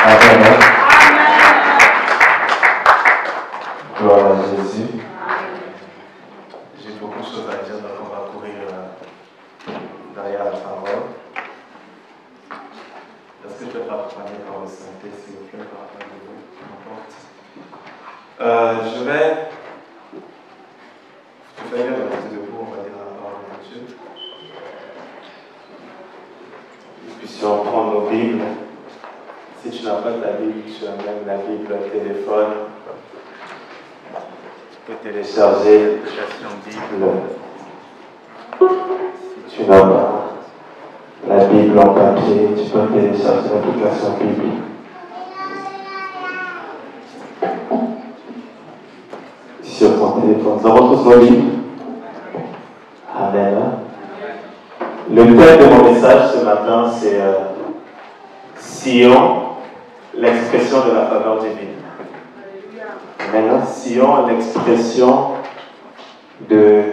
Amen. Gloire à Jésus. J'ai beaucoup de choses à dire, donc on va courir derrière la parole. Est-ce que je peux m'accompagner par le Saint-Esprit, s'il vous plaît, par rapport à vous, n'importe. Je vais bien rester debout, on va dire la parole de Dieu. Nous puissions prendre nos Bibles. Si tu n'as pas ta Bible, tu as même la Bible, le téléphone. Tu peux télécharger l'application Bible. Si tu n'as pas la Bible en papier, tu peux télécharger l'application Bible. Sur ton téléphone. Nous avons tous nos Bibles. Amen. Le thème de mon message ce matin, c'est Sion, l'expression de la faveur divine. Maintenant, Sion, l'expression de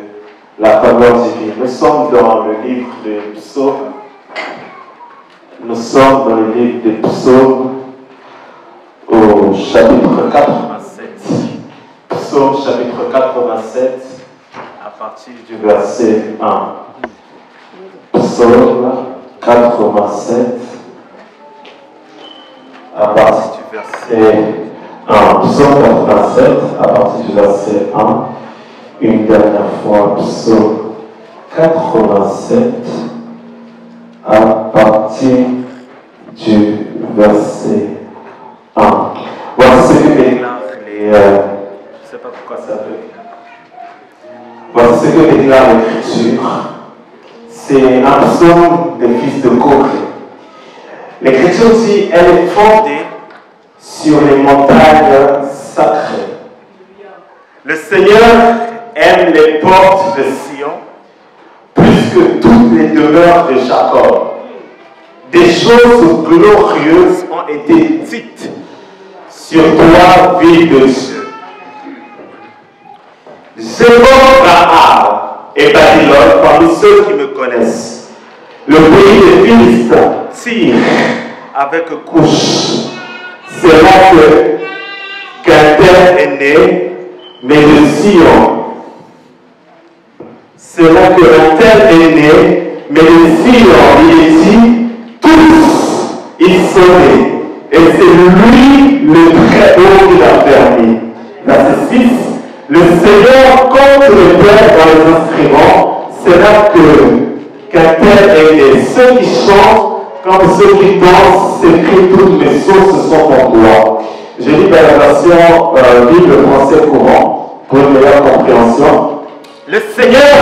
la faveur divine. Nous sommes dans le livre de Psaumes. Nous sommes dans le livre de Psaumes au chapitre 87. Psaume chapitre 87, à partir du verset 1. Psaume 87, à partir du verset 1. Psaume 87, à partir du verset 1. Une dernière fois, Psaume 87, à partir du verset 1. Voici ce que déclarent les... je ne sais pas pourquoi ça peut. Voici ce que déclare l'Écriture. C'est un psaume des fils de Corée. L'Écriture dit, elle est fondée sur les montagnes sacrées. Le Seigneur aime les portes de Sion plus que toutes les demeures de Jacob. Des choses glorieuses ont été dites sur toi, ville de Dieu. J'évoque Rahab et Babylone parmi ceux qui me connaissent. Le pays des Philistins tire avec couche. C'est là qu'un tel est né, mais de Sion. C'est là qu'un tel est né, mais de Sion. Il est dit, tous ils sont nés. Et c'est lui le très haut qui l'a permis. Verset 6. Le Seigneur compte les pères dans les instruments. C'est là qu'un tel est né. Ceux qui chantent, comme ceux qui dansent, s'écrient toutes mes sources sont en toi. Je lis dans la version Bible français courant pour une meilleure compréhension. Le Seigneur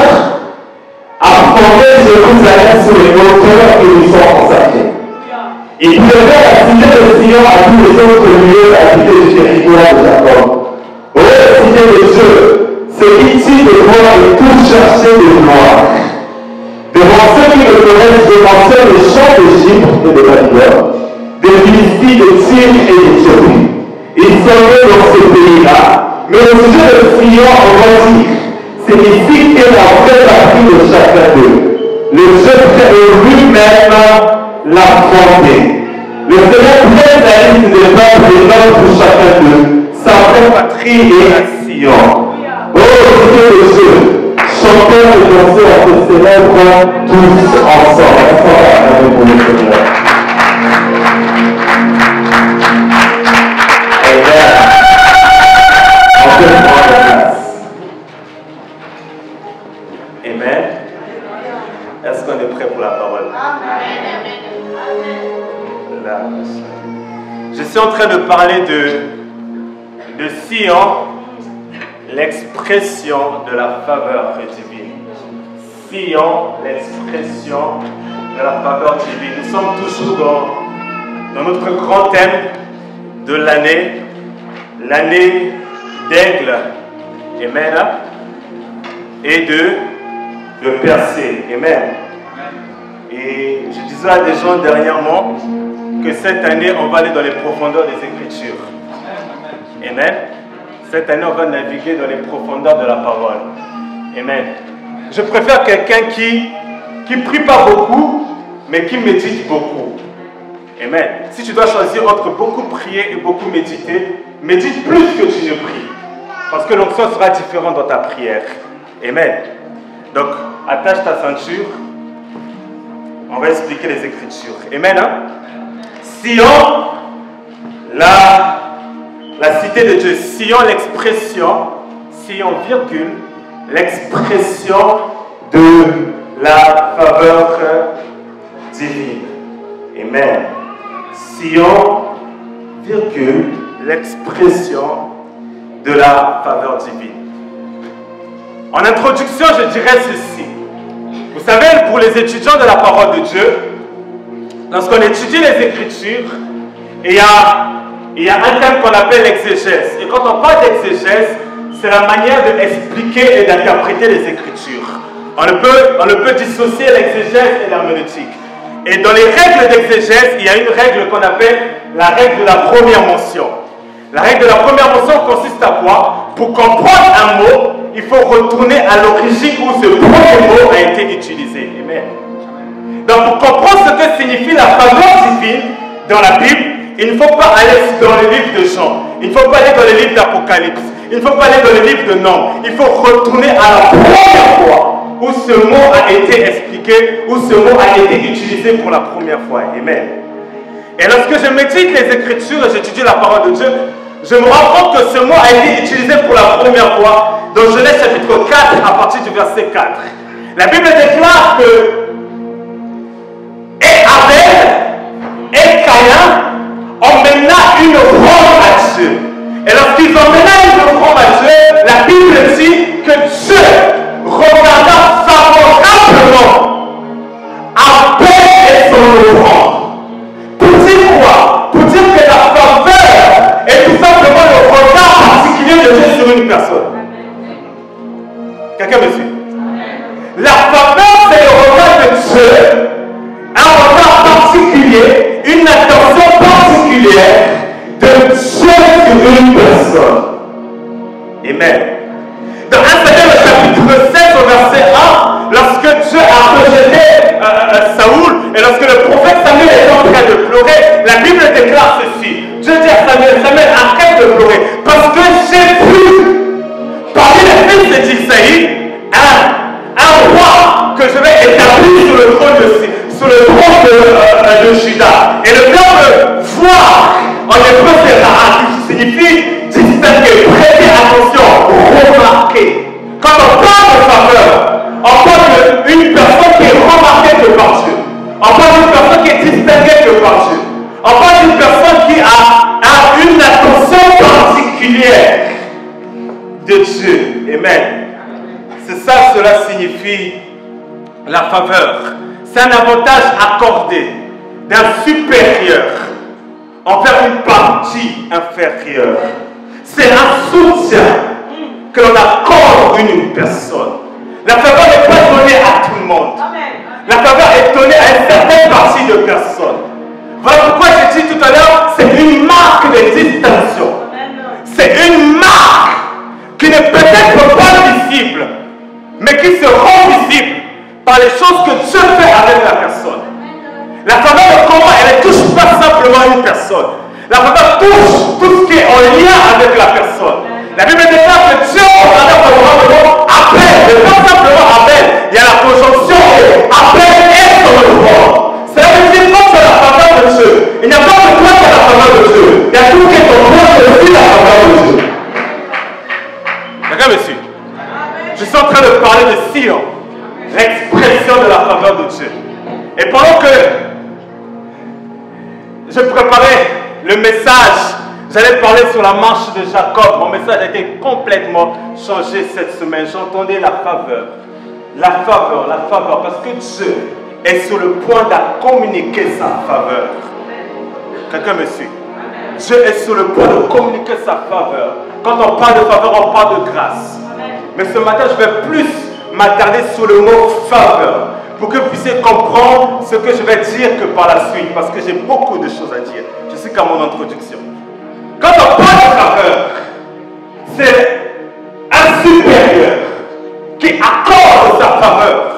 a fondé Jérusalem sur les hauteurs qui lui sont consacrées. Il devait attirer le Sion à tous les autres lieux habités du territoire de Jacob. Ô cité de Dieu, ce qui tue de gloire et tout chercher de gloire. Devant ceux qui me connaissent, je mentionne les champs d'Égypte et de Babylone, des Philistines, de Tyr et d'Éthiopie. Ils sont nés dans ce pays-là, mais au sujet de Sion, on va dire, c'est ici qu'est la vraie partie de chacun d'eux. Le Dieu très lui-même l'a fondé. Le Seigneur prête la liste des peuples et noms pour chacun d'eux. Sa vraie patrie est à Sion. Oh Dieu de Dieu, chantons et dansons à tes célèbres tous ensemble. Ensemble pour le Seigneur. Amen. On peut prendre la place. Amen. Est-ce qu'on est prêt pour la parole? Là. Je suis en train de parler de Sion, l'expression de la faveur divine. Sion, l'expression de la faveur divine. Nous sommes toujours dans notre grand thème de l'année, l'année d'aigle, amen, et de percée, amen. Et je disais à des gens dernièrement que cette année, on va aller dans les profondeurs des Écritures. Amen. Cette année, on va naviguer dans les profondeurs de la parole. Amen. Je préfère quelqu'un qui prie pas beaucoup, mais qui médite beaucoup. Amen. Si tu dois choisir entre beaucoup prier et beaucoup méditer, médite plus que tu ne pries. Parce que l'onction sera différente dans ta prière. Amen. Donc, attache ta ceinture. On va expliquer les Écritures. Amen. Hein? Sion, la cité de Dieu. Sion, l'expression, Sion, virgule, l'expression de la faveur divine. Amen. Sion, virgule, l'expression de la faveur divine. En introduction, je dirais ceci. Vous savez, pour les étudiants de la parole de Dieu, lorsqu'on étudie les Écritures, il y a un thème qu'on appelle l'exégèse. Et quand on parle d'exégèse, c'est la manière d'expliquer et d'interpréter les Écritures. On ne peut dissocier l'exégèse et l'herméneutique. Et dans les règles d'exégèse, il y a une règle qu'on appelle la règle de la première mention. La règle de la première mention consiste à quoi? Pour comprendre un mot, il faut retourner à l'origine où ce premier mot a été utilisé. Amen. Donc pour comprendre ce que signifie la faveur divine dans la Bible, il ne faut pas aller dans le livre de Jean, il ne faut pas aller dans le livre d'Apocalypse, il ne faut pas aller dans le livre de Nombres, il faut retourner à la première fois où ce mot a été expliqué, où ce mot a été utilisé pour la première fois. Amen. Et lorsque je médite les Écritures et j'étudie la parole de Dieu, je me rends compte que ce mot a été utilisé pour la première fois dans Genèse chapitre 4 à partir du verset 4. La Bible déclare que et Abel et Caïn emmena une offrande à Dieu. Et lorsqu'ils emmena une offrande à Dieu, la Bible dit que Dieu regarda favorablement Abel et son offrande. Pour dire quoi? Pour dire que la faveur est tout simplement le regard particulier de Dieu sur une personne. Quelqu'un me suit? La faveur, c'est le regard de Dieu, un regard particulier, une attention particulière de Dieu sur une personne. Amen. Dans 1 Samuel chapitre 16 au verset 1, lorsque Dieu a rejeté Saoul et lorsque le prophète Samuel est en train de pleurer, la Bible déclare ceci. Dieu dit à Samuel, Samuel, arrête de pleurer parce que j'ai vu parmi les fils d'Isaïe un roi que je vais établir sur le trône de Juda. Et le terme voir en hébreu c'est Ra'a, qui signifie distinguer, prêter attention, remarquer. Quand on parle de faveur, on parle d'une personne qui est remarquée que par Dieu. On parle d'une personne qui est distinguée que par Dieu. On parle d'une personne qui a une attention particulière de Dieu. Amen. C'est ça, cela signifie la faveur. C'est un avantage accordé d'un supérieur envers une partie inférieure. C'est un soutien que l'on accorde à une personne. La faveur n'est pas donnée à tout le monde. La faveur est donnée à une certaine partie de personnes. Voilà pourquoi j'ai dit tout à l'heure, c'est une marque de distinction. C'est une marque qui n'est peut-être pas visible, mais qui se rend visible par les choses que Dieu fait avec la personne. La faveur, comment elle ne touche pas simplement une personne. La faveur touche tout ce qui est en lien avec la personne. La Bible déclare que Dieu regarda favorablement Abel, mais pas simplement Abel. Il y a la conjonction Abel et son offrande. Ça veut dire quand tu as la faveur de Dieu, il n'y a pas que toi qui as la faveur de Dieu. Il y a tout qui est ton roi qui est aussi la faveur de Dieu. D'accord, monsieur? Je suis en train de parler de Sion, l'expression de la faveur de Dieu. Et pendant que je préparais le message, j'allais parler sur la marche de Jacob. Mon message a été complètement changé cette semaine. J'entendais la faveur. La faveur, la faveur. Parce que Dieu est sur le point de communiquer sa faveur. Quelqu'un me suit? Dieu est sur le point de communiquer sa faveur. Quand on parle de faveur, on parle de grâce. Mais ce matin, je vais plus m'attarder sur le mot faveur. Pour que vous puissiez comprendre ce que je vais dire que par la suite. Parce que j'ai beaucoup de choses à dire. Je suis qu'à mon introduction. Quand on parle de faveur, c'est un supérieur qui accorde sa faveur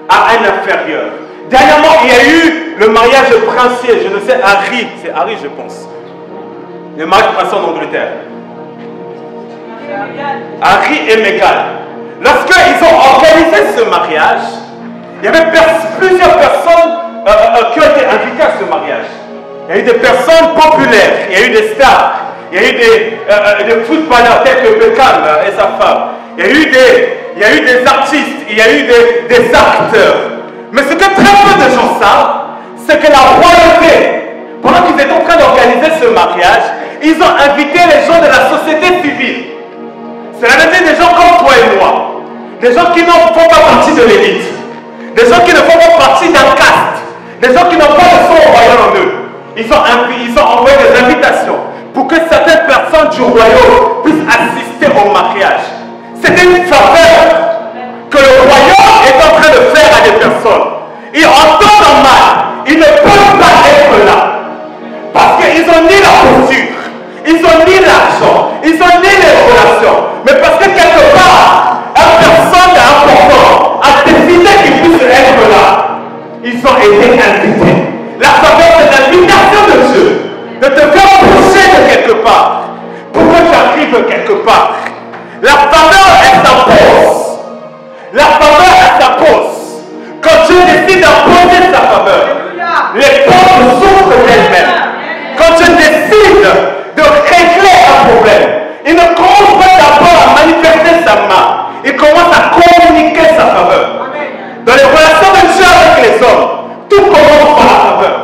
à un inférieur. Dernièrement, il y a eu le mariage princier, je ne sais, Harry, c'est Harry je pense. Le mariage princier en Angleterre. Harry et Meghan. Lorsqu'ils ont organisé ce mariage, il y avait plusieurs personnes qui ont été invitées à ce mariage. Il y a eu des personnes populaires, il y a eu des stars, il y a eu des footballeurs tels que Beckham et sa femme. Il y a eu des artistes, il y a eu des acteurs. Mais ce que très peu de gens savent, c'est que la royauté, pendant qu'ils étaient en train d'organiser ce mariage, ils ont invité les gens de la société civile. C'est la vérité des gens comme toi et moi. Des gens qui ne font pas partie de l'élite. Des gens qui ne font pas partie d'un caste. Des gens qui n'ont pas de sang royal en eux. Ils ont envoyé des invitations pour que certaines personnes du royaume puissent assister au mariage. C'était une faveur que le royaume est en train de faire à des personnes. Et en temps normal, ils ne peuvent pas être là. Parce qu'ils ont ni la posture, ils ont ni l'argent, ils ont ni les relations. Mais parce que quelque part, une personne importante a décidé qu'ils puissent être là. Ils ont été invités. La faveur, c'est l'invitation de Dieu de te faire pousser de quelque part pour que tu arrives quelque part. La faveur, elle s'impose. La faveur, elle s'impose. Quand Dieu décide d'imposer sa faveur, les portes s'ouvrent d'elles-mêmes. Quand Dieu décide de régler un problème, il ne commence pas d'abord à manifester sa main. Il commence à communiquer sa faveur. Dans les relations de Dieu avec les hommes, tout commence par la faveur.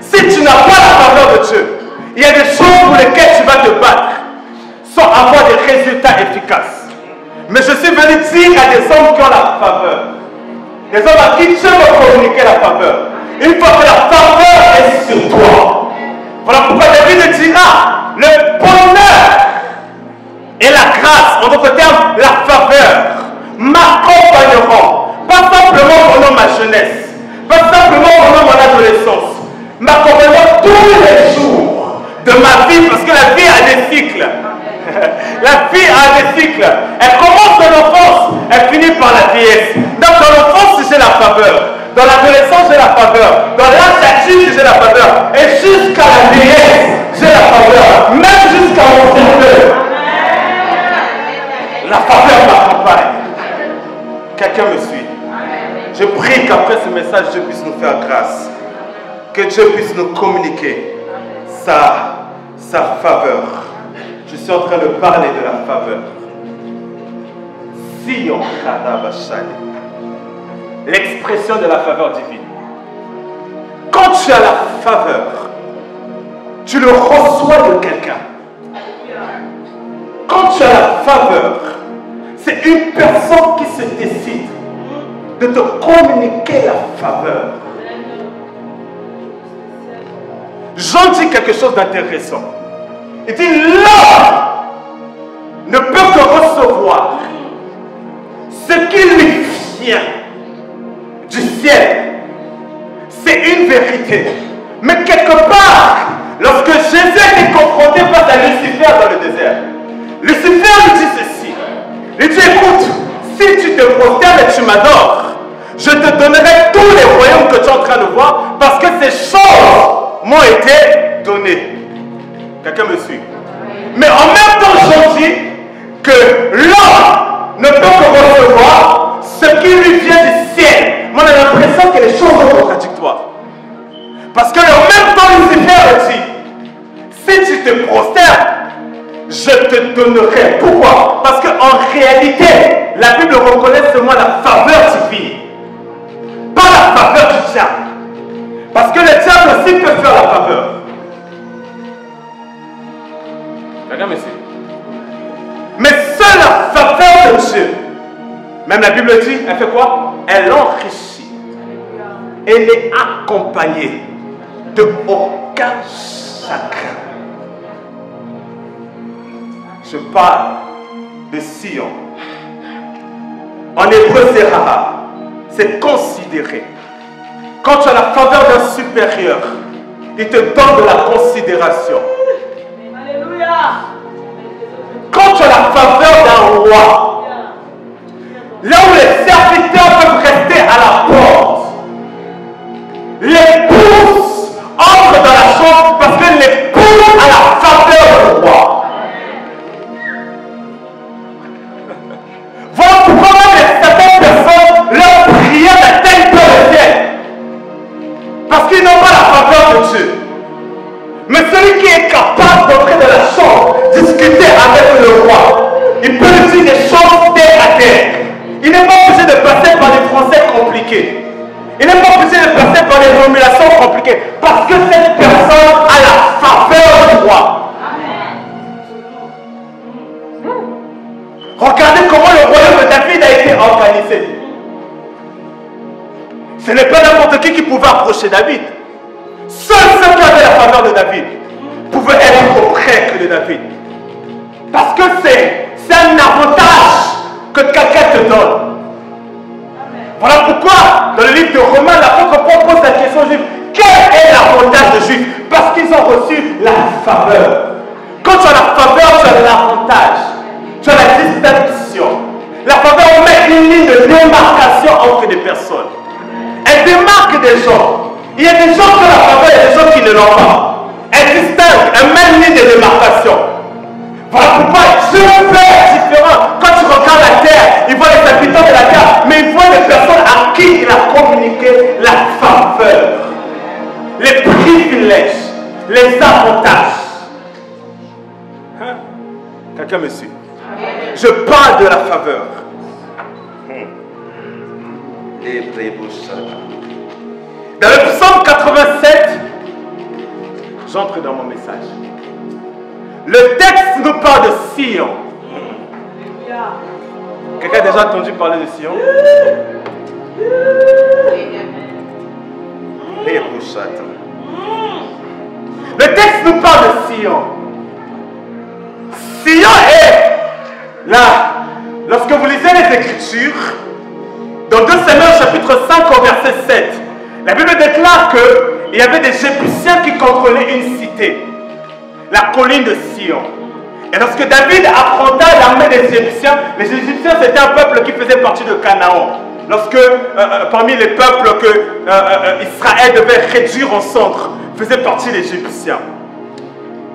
Si tu n'as pas la faveur de Dieu, il y a des choses pour lesquelles tu vas te battre sans avoir des résultats efficaces. Mais je suis venu dire à des hommes qui ont la faveur, des hommes à qui Dieu va communiquer la faveur. Une fois que la faveur est sur toi, voilà pourquoi David dit, le bonheur et la grâce, en d'autres termes, la faveur, m'accompagneront. Pas simplement pendant ma jeunesse, pas simplement pendant mon adolescence, m'accompagneront tous les jours de ma vie, parce que la vie a des cycles. La vie a des cycles. Elle commence dans l'enfance, elle finit par la vieillesse. Donc dans l'enfance, j'ai la faveur. Dans l'adolescence, j'ai la faveur. Dans l'âge adulte, j'ai la faveur. Et jusqu'à la vieillesse, j'ai la faveur. Même jusqu'à mon cercueil. La faveur m'accompagne. Quelqu'un me suit. Je prie qu'après ce message, Dieu puisse nous faire grâce. Que Dieu puisse nous communiquer sa faveur. Je suis en train de parler de la faveur. Sion Karabashali. L'expression de la faveur divine. Quand tu as la faveur, tu le reçois de quelqu'un. Quand tu as la faveur, c'est une personne qui se décide de te communiquer la faveur. Jean dit quelque chose d'intéressant. Il dit, l'homme ne peut que recevoir ce qui lui vient du ciel. C'est une vérité. Mais quelque part, lorsque Jésus est confronté face à Lucifer dans le désert, Lucifer lui dit ceci. Il dit, écoute, si tu te prosternes et tu m'adores, je te donnerai tous les royaumes que tu es en train de voir, parce que ces choses m'ont été données. Quelqu'un me suit? Mais en même temps, je dis que l'homme ne peut que recevoir ce qui lui vient du ciel. Moi, on a l'impression que les choses sont contradictoires. Parce que en même temps, Lucifer dit, si tu te prosternes, je te donnerai. Pourquoi? Parce qu'en réalité, la Bible reconnaît seulement la faveur divine. Pas la faveur du diable. Parce que le diable aussi peut faire la faveur. Regarde ici. Mais seule la faveur de Dieu, même la Bible dit, elle fait quoi? Elle enrichit. Elle est accompagnée de aucun chagrin. Je parle de Sion. En hébreu, c'est Raha. C'est considéré. Quand tu as la faveur d'un supérieur, il te donne de la considération. Alléluia. Quand tu as la faveur d'un roi, là où les serviteurs peuvent rester à la porte, les bourgs tous entrent dans la chambre parce que l'époux a la faveur du roi. Voilà pourquoi même certaines personnes, leur prière n'atteignent pas le ciel. Parce qu'ils n'ont pas la faveur de Dieu. Mais celui qui est capable d'entrer dans la chambre, discuter avec le roi, il peut lui dire des choses terre à terre. Il n'est pas obligé de passer par des français compliqués. Il n'est pas obligé de passer par des formulations compliquées. Parce que cette personne a la faveur du roi. Regardez comment le royaume de David a été organisé. Ce n'est pas n'importe qui pouvait approcher David. Seuls ceux qui avaient la faveur de David pouvaient être auprès de David. Parce que c'est un avantage que quelqu'un te donne. Voilà pourquoi, dans le livre de Romains, l'apôtre Paul pose la question juive. Quel est l'avantage des Juifs? Parce qu'ils ont reçu la faveur. Quand tu as la faveur, tu as l'avantage. Tu as la distinction. La faveur met une ligne de démarcation entre des personnes. Elle démarque des gens. Il y a des gens qui ont la faveur et des gens qui ne l'ont pas. Elle distingue, elle met une ligne de démarcation. Voilà pourquoi Dieu fait différent. Quand tu regardes la terre, il voit les habitants de la terre, mais il voit les personnes à qui il a communiqué la faveur, les privilèges, les avantages. Hein? Quelqu'un me suit? Je parle de la faveur. Dans le psaume 87, j'entre dans mon message. Le texte nous parle de Sion. Quelqu'un a déjà entendu parler de Sion? Le texte nous parle de Sion. Sion est là. Lorsque vous lisez les Écritures, dans 2 Samuel chapitre 5 au verset 7, la Bible déclare qu'il y avait des Jébusiens qui contrôlaient une cité, la colline de Sion. Et lorsque David affronta l'armée des Égyptiens, les Égyptiens c'était un peuple qui faisait partie de Canaan. Lorsque parmi les peuples que Israël devait réduire en cendres, faisait partie des Égyptiens.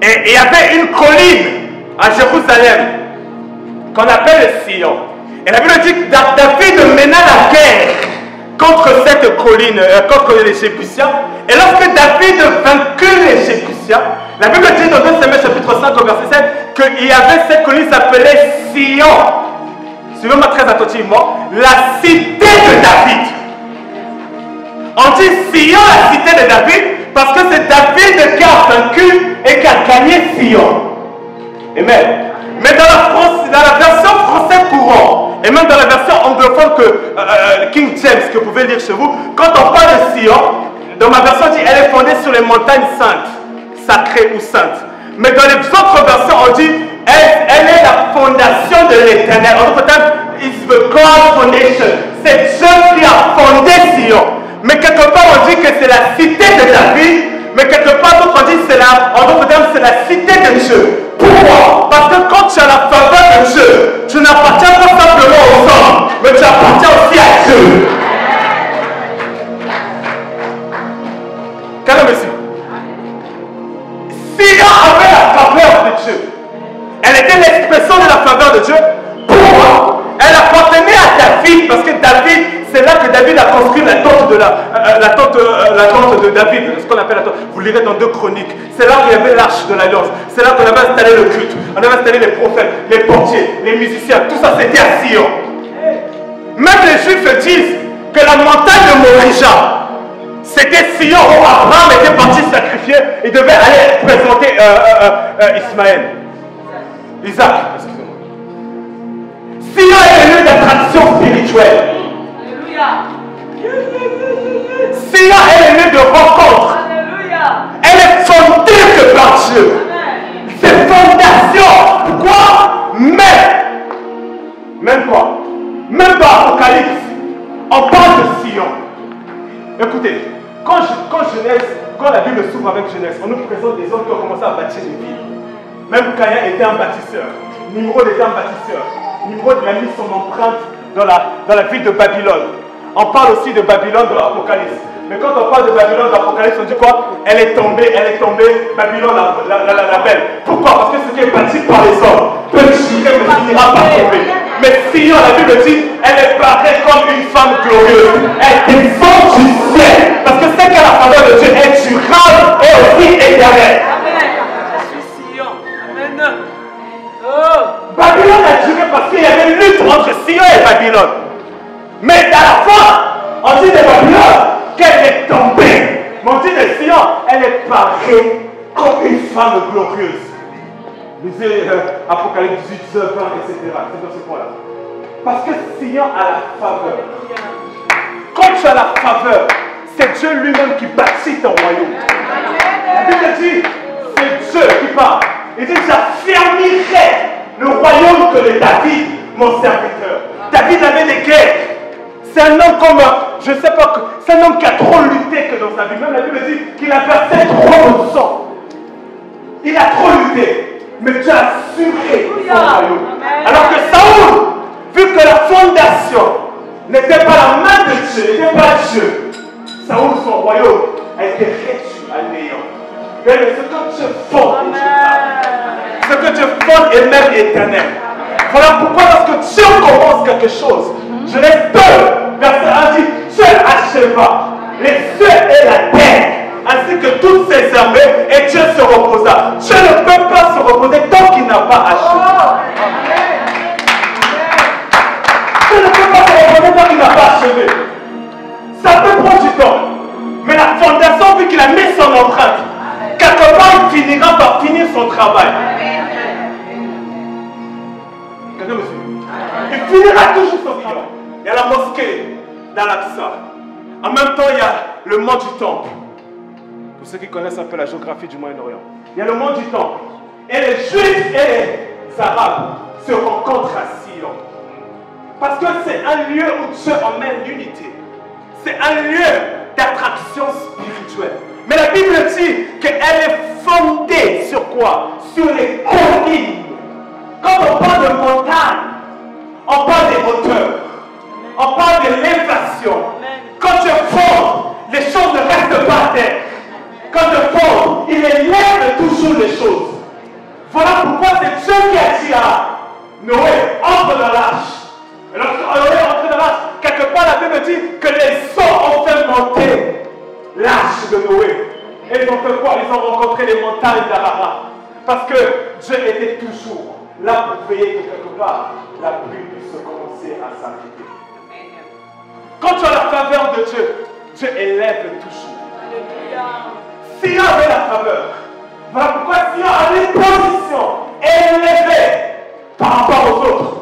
Et il y avait une colline à Jérusalem qu'on appelle Sion. Et la Bible dit que David mena la guerre contre cette colline, contre les Jébusiens. Et lorsque David vaincut les Jébusiens, la Bible dit dans 2 Samuel chapitre 5 au verset 7 qu'il y avait cette colline qui s'appelait Sion. Suivez-moi très attentivement. La cité de David. On dit Sion, la cité de David, parce que c'est David qui a vaincu et qui a gagné Sion. Amen. Mais dans la version française courant, et même dans la version anglophone que King James, que vous pouvez lire chez vous, quand on parle de Sion, dans ma version, on dit elle est fondée sur les montagnes saintes, sacrées ou saintes. Mais dans les autres versions, on dit elle est la fondation de l'éternel. En d'autres termes, it's the God foundation. C'est Dieu qui a fondé Sion. Mais quelque part, on dit que c'est la cité de David. Mais quelque part, d'autres on dit en d'autres termes, c'est la cité de Dieu. Pourquoi? Parce que quand tu as la faveur de Dieu, tu n'appartiens pas simplement aux hommes, mais tu appartiens aussi à Dieu. Quel monsieur? Sion avait la faveur de Dieu. Elle était l'expression de la faveur de Dieu. Pourquoi? Elle appartenait à David, parce que David, c'est là que David a construit la tente de David, ce qu'on appelle la tente. Vous lirez dans 2 Chroniques. C'est là où il y avait l'arche de l'alliance. C'est là qu'on avait installé le culte. On avait installé les prophètes, les portiers, les musiciens. Tout ça, c'était à Sion. Même les Juifs disent que la montagne de Morija, c'était Sion où Abraham était parti sacrifier. Il devait aller présenter Isaac. Sion est le lieu d'attraction spirituelle. Sion est le lieu de rencontre. Elle est fondée que par Dieu. C'est fondation. Pourquoi? Même quoi? Même dans Apocalypse, on parle de Sion. Écoutez, quand la Bible s'ouvre avec Genèse, on nous présente des hommes qui ont commencé à bâtir des villes. Même Caïn était un bâtisseur. Nimrod était un bâtisseur. Nimrod a mis son empreinte dans la ville de Babylone. On parle aussi de Babylone dans l'Apocalypse. Mais quand on parle de Babylone, l'Apocalypse, on dit quoi? Elle est tombée, Babylone la belle. Pourquoi? Parce que ce qui est bâti par les hommes peut durer mais finira par tomber. Mais Sion, la Bible dit, elle est parée comme une femme glorieuse. Elle descend du ciel. Parce que c'est qu'à la faveur de Dieu est durable et aussi éternelle. Babylone a duré parce qu'il y avait une lutte entre Sion et Babylone. Mais à la fin, on dit de Babylone qu'elle est tombée. Mais on dit de Sion, elle est parée comme une femme glorieuse. Lisez Apocalypse 18, 20, etc. C'est dans ce point-là. Parce que Sion a la faveur. Quand tu as la faveur, c'est Dieu lui-même qui bâtit ton royaume. La Bible dit, c'est Dieu qui parle. Il dit, j'affermirai le royaume que de David, mon serviteur. David avait des guerres. C'est un homme comme, je ne sais pas, c'est un homme qui a trop lutté que dans sa vie. Même la Bible dit qu'il a versé trop de sang. Il a trop lutté. Mais Dieu a assuré son royaume. Alors que Saoul, vu que la fondation n'était pas la main de Dieu, n'était pas Dieu, Saoul, son royaume, a été réduit à néant. Mais ce que Dieu fonde, ce que Dieu fonde est même éternel. Voilà pourquoi lorsque Dieu commence quelque chose, je laisse 2 versets 1 dit, Dieu acheva les cieux et la terre, ainsi que toutes ses armées, et Dieu se reposa. Dieu ne peut pas se reposer tant qu'il n'a pas achevé. Dieu ne peut pas se reposer tant qu'il n'a pas achevé. Ça peut prendre du temps. Mais la fondation, vu qu'il a mis son empreinte, quelque part il finira par finir son travail. Quelqu'un me suit? Il finira toujours son travail. Il y a la mosquée d'Al-Aqsa. En même temps, il y a le mont du Temple. Pour ceux qui connaissent un peu la géographie du Moyen-Orient. Il y a le mont du Temple. Et les Juifs et les Arabes se rencontrent à Sion. Parce que c'est un lieu où Dieu emmène l'unité. C'est un lieu d'attraction spirituelle. Mais la Bible dit qu'elle est fondée sur quoi? Sur les collines. Quand on parle de montagne, on parle des hauteurs. On parle de l'élévation. Quand Dieu fonde, les choses ne restent pas à terre. Quand Dieu fonde, il élève toujours les choses. Voilà pourquoi c'est Dieu qui a dit à Noé, entre dans l'arche. Et lorsque Noé est entré dans l'arche, quelque part la Bible dit que les eaux ont fait monter l'arche de Noé. Et ils ont fait quoi? Ils ont rencontré les montagnes d'Ararat. Parce que Dieu était toujours là pour veiller que quelque part la pluie puisse commencer à s'arrêter. Quand tu as la faveur de Dieu, Dieu élève toujours. Sion avait la faveur. Voilà pourquoi Sion avait une position élevée par rapport aux autres.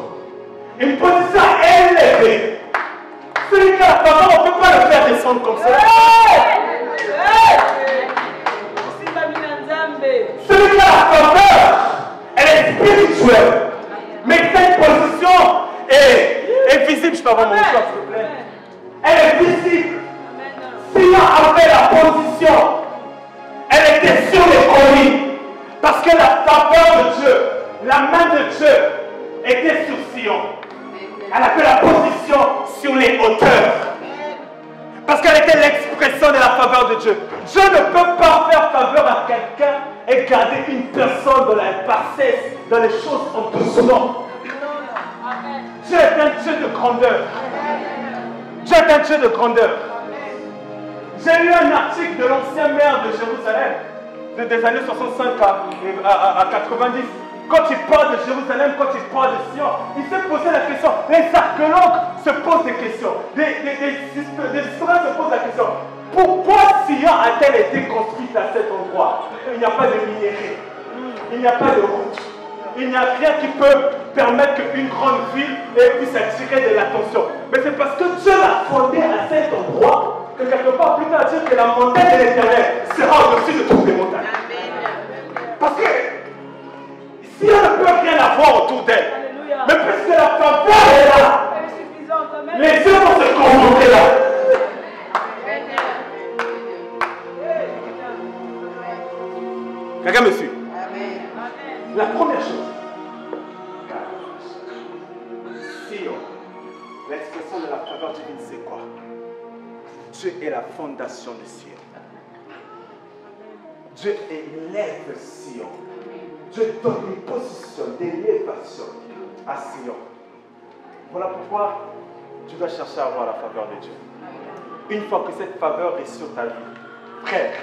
Une position élevée. Celui qui a la faveur, on ne peut pas le faire descendre comme ça. Celui qui a la faveur, elle est spirituelle. Mais cette position est visible. Je peux avoir mon mouchoir, s'il vous plaît. Elle est visible. Sion avait la position. Elle était sur les collines. Parce que la faveur de Dieu, la main de Dieu était sur Sion. Elle avait la position sur les hauteurs. Parce qu'elle était l'expression de la faveur de Dieu. Dieu ne peut pas faire faveur à quelqu'un et garder une personne dans la bassesse, dans les choses en doucement. Dieu est un Dieu de grandeur. Dieu est un Dieu de grandeur. J'ai lu un article de l'ancien maire de Jérusalem, des années 65 à 90. Quand il parle de Jérusalem, quand il parle de Sion, il s'est posé la question. Les archéologues se posent des questions. Des historiens se posent la question. Pourquoi Sion a-t-elle été construite à cet endroit? Il n'y a pas de minerai. Il n'y a pas de route. Il n'y a rien qui peut permettre qu'une grande ville puisse attirer de l'attention. Mais c'est parce que Dieu l'a fondé à cet endroit que quelque part plus tard dire que la montagne de l'Éternel sera au-dessus de toutes les montagnes. Parce que si on ne peut rien avoir autour d'elle, mais puisque la faveur est là, les yeux vont se concentrer là. Quelqu'un me suit? La première chose, Sion, l'expression de la faveur divine, c'est quoi? Dieu est la fondation de Sion. Dieu élève Sion. Dieu donne une position d'élévation à Sion. Voilà pourquoi tu dois chercher à avoir la faveur de Dieu. Une fois que cette faveur est sur ta vie, frère,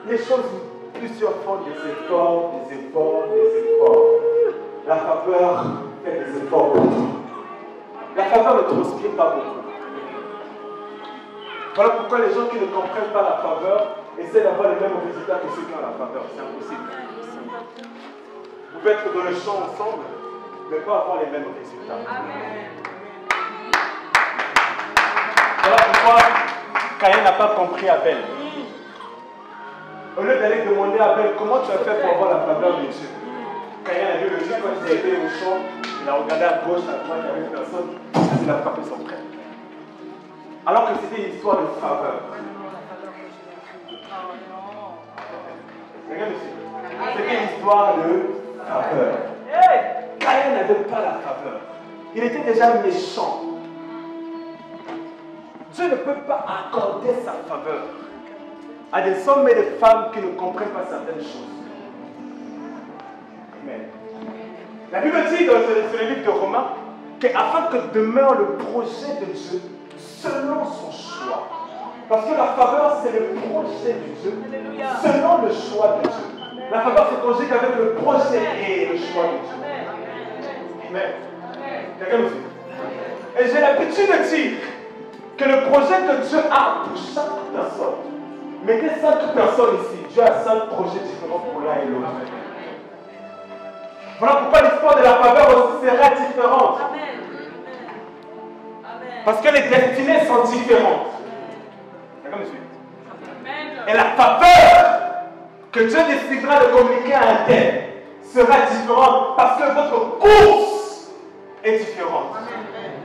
les choses, plusieurs font des efforts. La faveur fait des efforts pour toi. La faveur ne transpire pas beaucoup. Voilà pourquoi les gens qui ne comprennent pas la faveur essaient d'avoir les mêmes résultats que ceux qui ont la faveur. C'est impossible. Vous pouvez être dans le champ ensemble, mais pas avoir les mêmes résultats. Amen. Voilà pourquoi Caïn n'a pas compris Abel. Au lieu d'aller demander à Abel comment tu as fait pour avoir la faveur de Dieu, Caïn a vu le Dieu quand il était au champ, il a regardé à gauche, à droite, il n'y avait personne, il a frappé son frère. Alors que c'était une histoire de faveur. Regarde ici. C'était une histoire de faveur. Caïn n'avait pas la faveur. Il était déjà méchant. Dieu ne peut pas accorder sa faveur à des hommes et des femmes qui ne comprennent pas certaines choses. Amen. La Bible dit dans le livre de Romains qu'afin que demeure le projet de Dieu selon son choix. Parce que la faveur, c'est le projet de Dieu selon le choix de Dieu. La faveur se conjugue avec le projet et le choix de Dieu. Amen. Quelqu'un me dit. Et j'ai l'habitude de dire que le projet que Dieu a pour chaque personne, mettez 5 personnes ici, Dieu a 5 projets différents pour l'un et l'autre. Voilà pourquoi l'histoire de la faveur aussi sera différente. Amen. Parce que les destinées sont différentes. D'accord, monsieur? Et la faveur que Dieu décidera de communiquer à un tel sera différente parce que votre course est différente.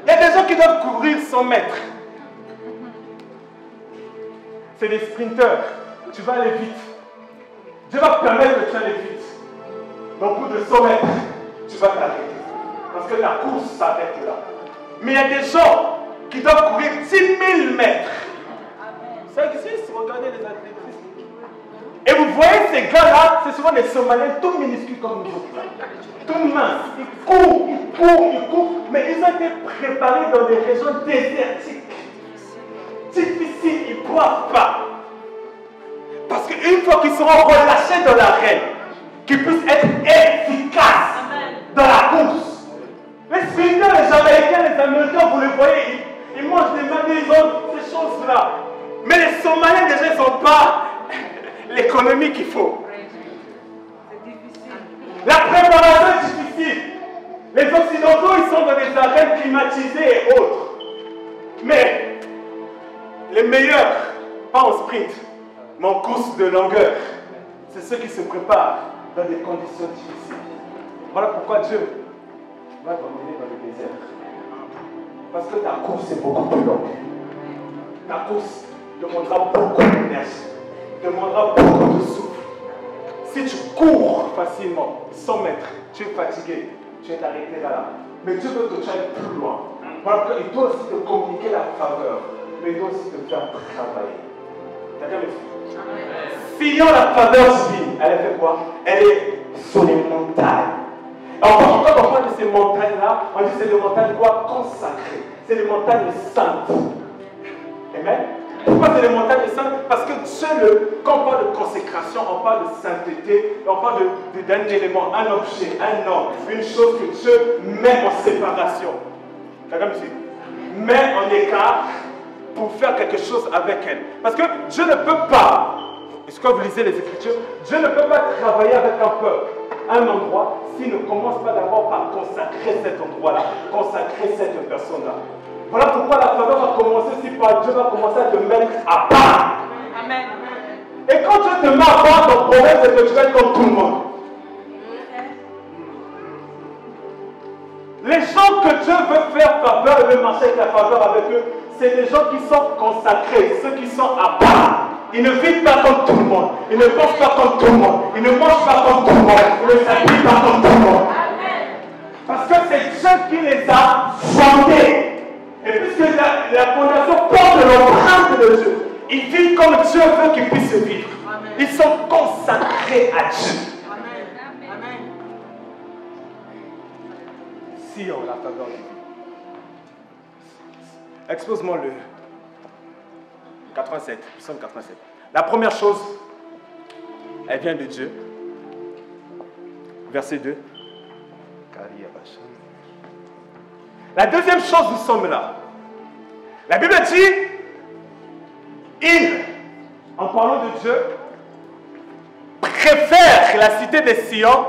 Il y a des gens qui doivent courir 100 mètres. C'est des sprinteurs. Tu vas aller vite. Dieu va permettre que tu ailles vite. Donc, au bout de 100 mètres, tu vas t'arrêter. Parce que la course s'arrête là. Mais il y a des gens qui doivent courir 10 000 mètres. Ça existe, regardez les athlètes. Et vous voyez ces gars-là, c'est souvent des Somaliens tout minuscules comme nous autres. Tout minces. Ils courent. Mais ils ont été préparés dans des régions désertiques. Difficiles, ils ne boivent pas. Parce qu'une fois qu'ils seront relâchés dans l'arène, qu'ils puissent être efficaces dans la course. Les sprinteurs, les Jamaïcains, les Américains, vous les voyez, ils mangent des maniocs, ils ont ces choses-là. Mais les Somaliens, déjà, ils n'ont pas l'économie qu'il faut. C'est difficile. La préparation est difficile. Les Occidentaux, ils sont dans des arènes climatisées et autres. Mais les meilleurs, pas en sprint, mais en course de longueur, c'est ceux qui se préparent dans des conditions difficiles. Voilà pourquoi Dieu va t'emmener dans le désert. Parce que ta course est beaucoup plus longue. Ta course demandera beaucoup d'énergie, demandera beaucoup de souffle. Si tu cours facilement, 100 mètres, tu es fatigué, tu es arrêté là. Mais Dieu veut que tu ailles plus loin. Voilà pourquoi il doit aussi te communiquer la faveur, mais il doit aussi te faire travailler. D'accord, mes frères? Sion, la faveur divine, elle fait quoi? Elle est sur les montagnes. Alors, quand on parle de ces montagnes-là, on dit que c'est des montagnes quoi? Consacrées. C'est des montagnes saintes. Amen. Pourquoi c'est des montagnes saintes? Parce que Dieu, quand on parle de consécration, on parle de sainteté, on parle d'un élément, un objet, un homme, une chose que Dieu met en séparation. D'accord, monsieur? Met en écart pour faire quelque chose avec elle. Parce que Dieu ne peut pas, est-ce que vous lisez les Écritures? Dieu ne peut pas travailler avec un peuple, un endroit, s'il ne commence pas d'abord par consacrer cet endroit-là, consacrer cette personne-là. Voilà pourquoi la faveur va commencer si par Dieu va commencer à te mettre à part. Amen. Et quand Dieu te met à part, ton problème c'est que tu vas être comme tout le monde. Les gens que Dieu veut faire faveur et veut marcher avec la faveur avec eux, c'est des gens qui sont consacrés, ceux qui sont à part. Ils ne vivent pas comme tout le monde. Ils ne pensent pas comme tout le monde. Ils ne mangent pas comme tout le monde. Ils ne s'habillent pas comme tout le monde. Parce que c'est Dieu qui les a fondés. Et Et puisque la fondation porte l'empreinte de Dieu, ils vivent comme Dieu veut qu'ils puissent vivre. Ils sont consacrés à Dieu. Amen. Si on la faveur de Dieu. Expose-moi le 87, psaume 87. La première chose, elle vient de Dieu. Verset 2. La deuxième chose, nous sommes là. La Bible dit, il, en parlant de Dieu, préfère la cité de Sion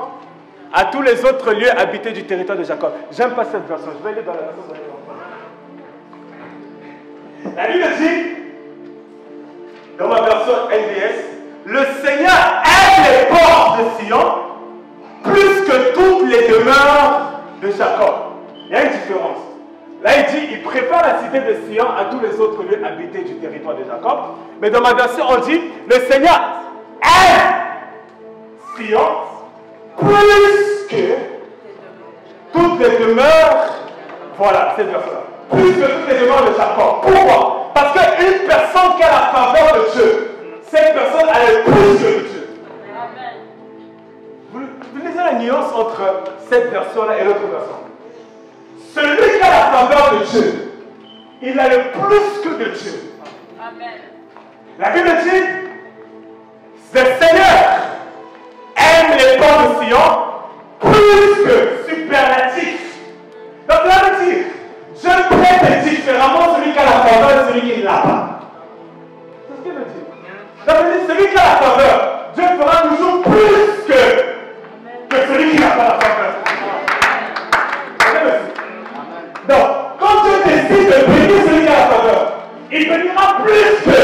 à tous les autres lieux habités du territoire de Jacob. J'aime pas cette version. Je vais aller dans la version de la Bible dit, dans ma version LDS, le Seigneur aime les portes de Sion plus que toutes les demeures de Jacob. Il y a une différence. Là, il dit, il préfère la cité de Sion à tous les autres lieux habités du territoire de Jacob. Mais dans ma version, on dit, le Seigneur aime Sion plus que toutes les demeures. Voilà, cette version-là. Plus que toutes les demeures de Jacob. Pourquoi? Parce qu'une personne qui a la faveur de Dieu, cette personne a le plus que Dieu. Vous lisez la nuance entre cette version-là et l'autre version. Celui qui a la faveur de Dieu, il a le plus que de Dieu. Amen. La Bible dit, le Seigneur aime les portes de Sion plus que superlatif. Donc là, veut dire, Dieu traite différemment celui qui a la faveur et celui qui ne l'a pas. C'est ce qu'il veut dire. Ça veut dire, celui qui a la faveur, Dieu fera toujours plus que celui qui n'a pas la faveur. Donc, quand Dieu décide de bénir celui qui a la faveur, il bénira plus que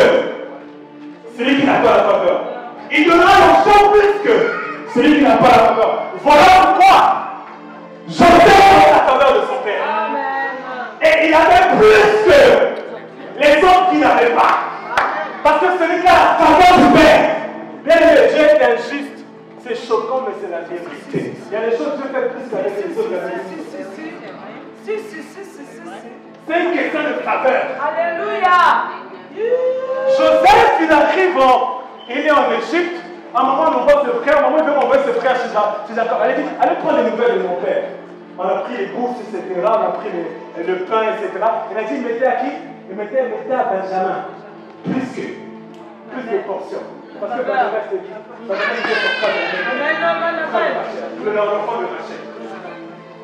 celui qui n'a pas la faveur. Il donnera l'onction plus que celui qui n'a pas la faveur. Voilà pourquoi Joseph a la faveur de son père. Et il avait plus que les autres qui n'avaient pas. Parce que celui qui a la faveur du père, bien aimé, Dieu est injuste. C'est choquant, mais c'est la vérité. Il y a des choses que Dieu fait plus qu'avec les autres. C'est une question de faveur. Alléluia. Joseph, il arrive il est en Égypte. À un moment, on envoie ses frères. À un moment, il veut envoyer ses frères chez Jacob. Elle dit, allez prendre les nouvelles de mon père. On a pris les bourses, etc. On a pris le pain, etc. Il a dit, mettez à qui? Il mettait à Benjamin. Plus de portions. Parce que Benjamin, c'est qui? Benjamin, c'est l'enfant de Rachel.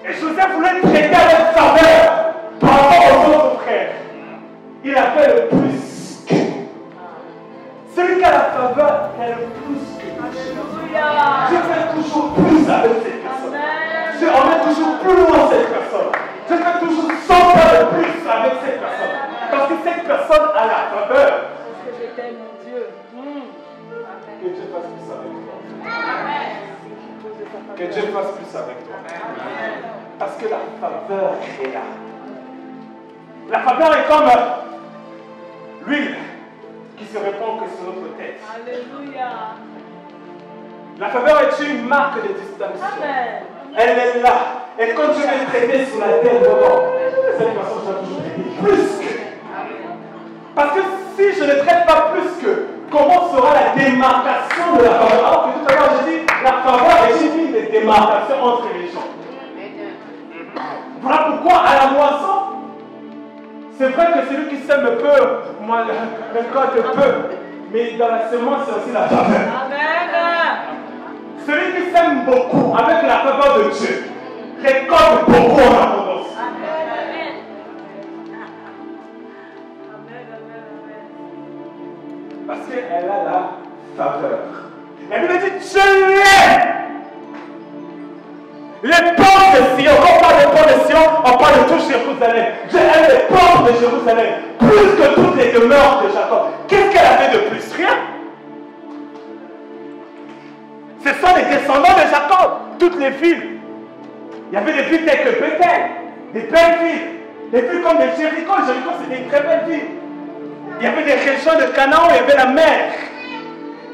Et Joseph voulait traiter avec faveur par rapport aux autres frères. Il a fait le plus. Celui qui a la faveur, il a le plus que Dieu fait toujours plus avec cette personne. Dieu emmène toujours plus loin cette personne. Dieu fait toujours 100 fois de plus avec cette personne. Parce que cette personne a la faveur. Parce que je t'aime, mon Dieu. Que Dieu fasse plus avec toi. Que Dieu fasse plus avec toi. Parce que la faveur est là. La faveur est comme l'huile qui se répand que sur notre tête. Alléluia. La faveur est une marque de distinction. Amen. Elle est là. Et quand Dieu est traité sur la terre, cette personne sera toujours traitée plus que. Parce que si je ne traite pas plus que, comment sera la démarcation de la faveur? Alors que tout à l'heure j'ai dit, la faveur est une ligne de démarcation entre les gens. Voilà pourquoi à la moisson, c'est vrai que celui qui sème peu, récolte peu, mais dans la semence, c'est aussi la faveur. Amen. Celui qui sème beaucoup avec la faveur de Dieu, récolte beaucoup en abondance. Amen. Parce qu'elle a la faveur. La Bible dit, je l'aime. Les portes de Sion, quand on parle des portes de Sion, on parle de tout Jérusalem. Je aime les portes de Jérusalem plus que toutes les demeures de Jacob. Qu'est-ce qu'elle avait de plus? Rien. Ce sont les descendants de Jacob, toutes les villes. Il y avait des villes telles que Bethel, des belles villes. Des villes comme les Jéricho. Jéricho, c'était une très belle ville. Il y avait des régions de Canaan, il y avait la mer.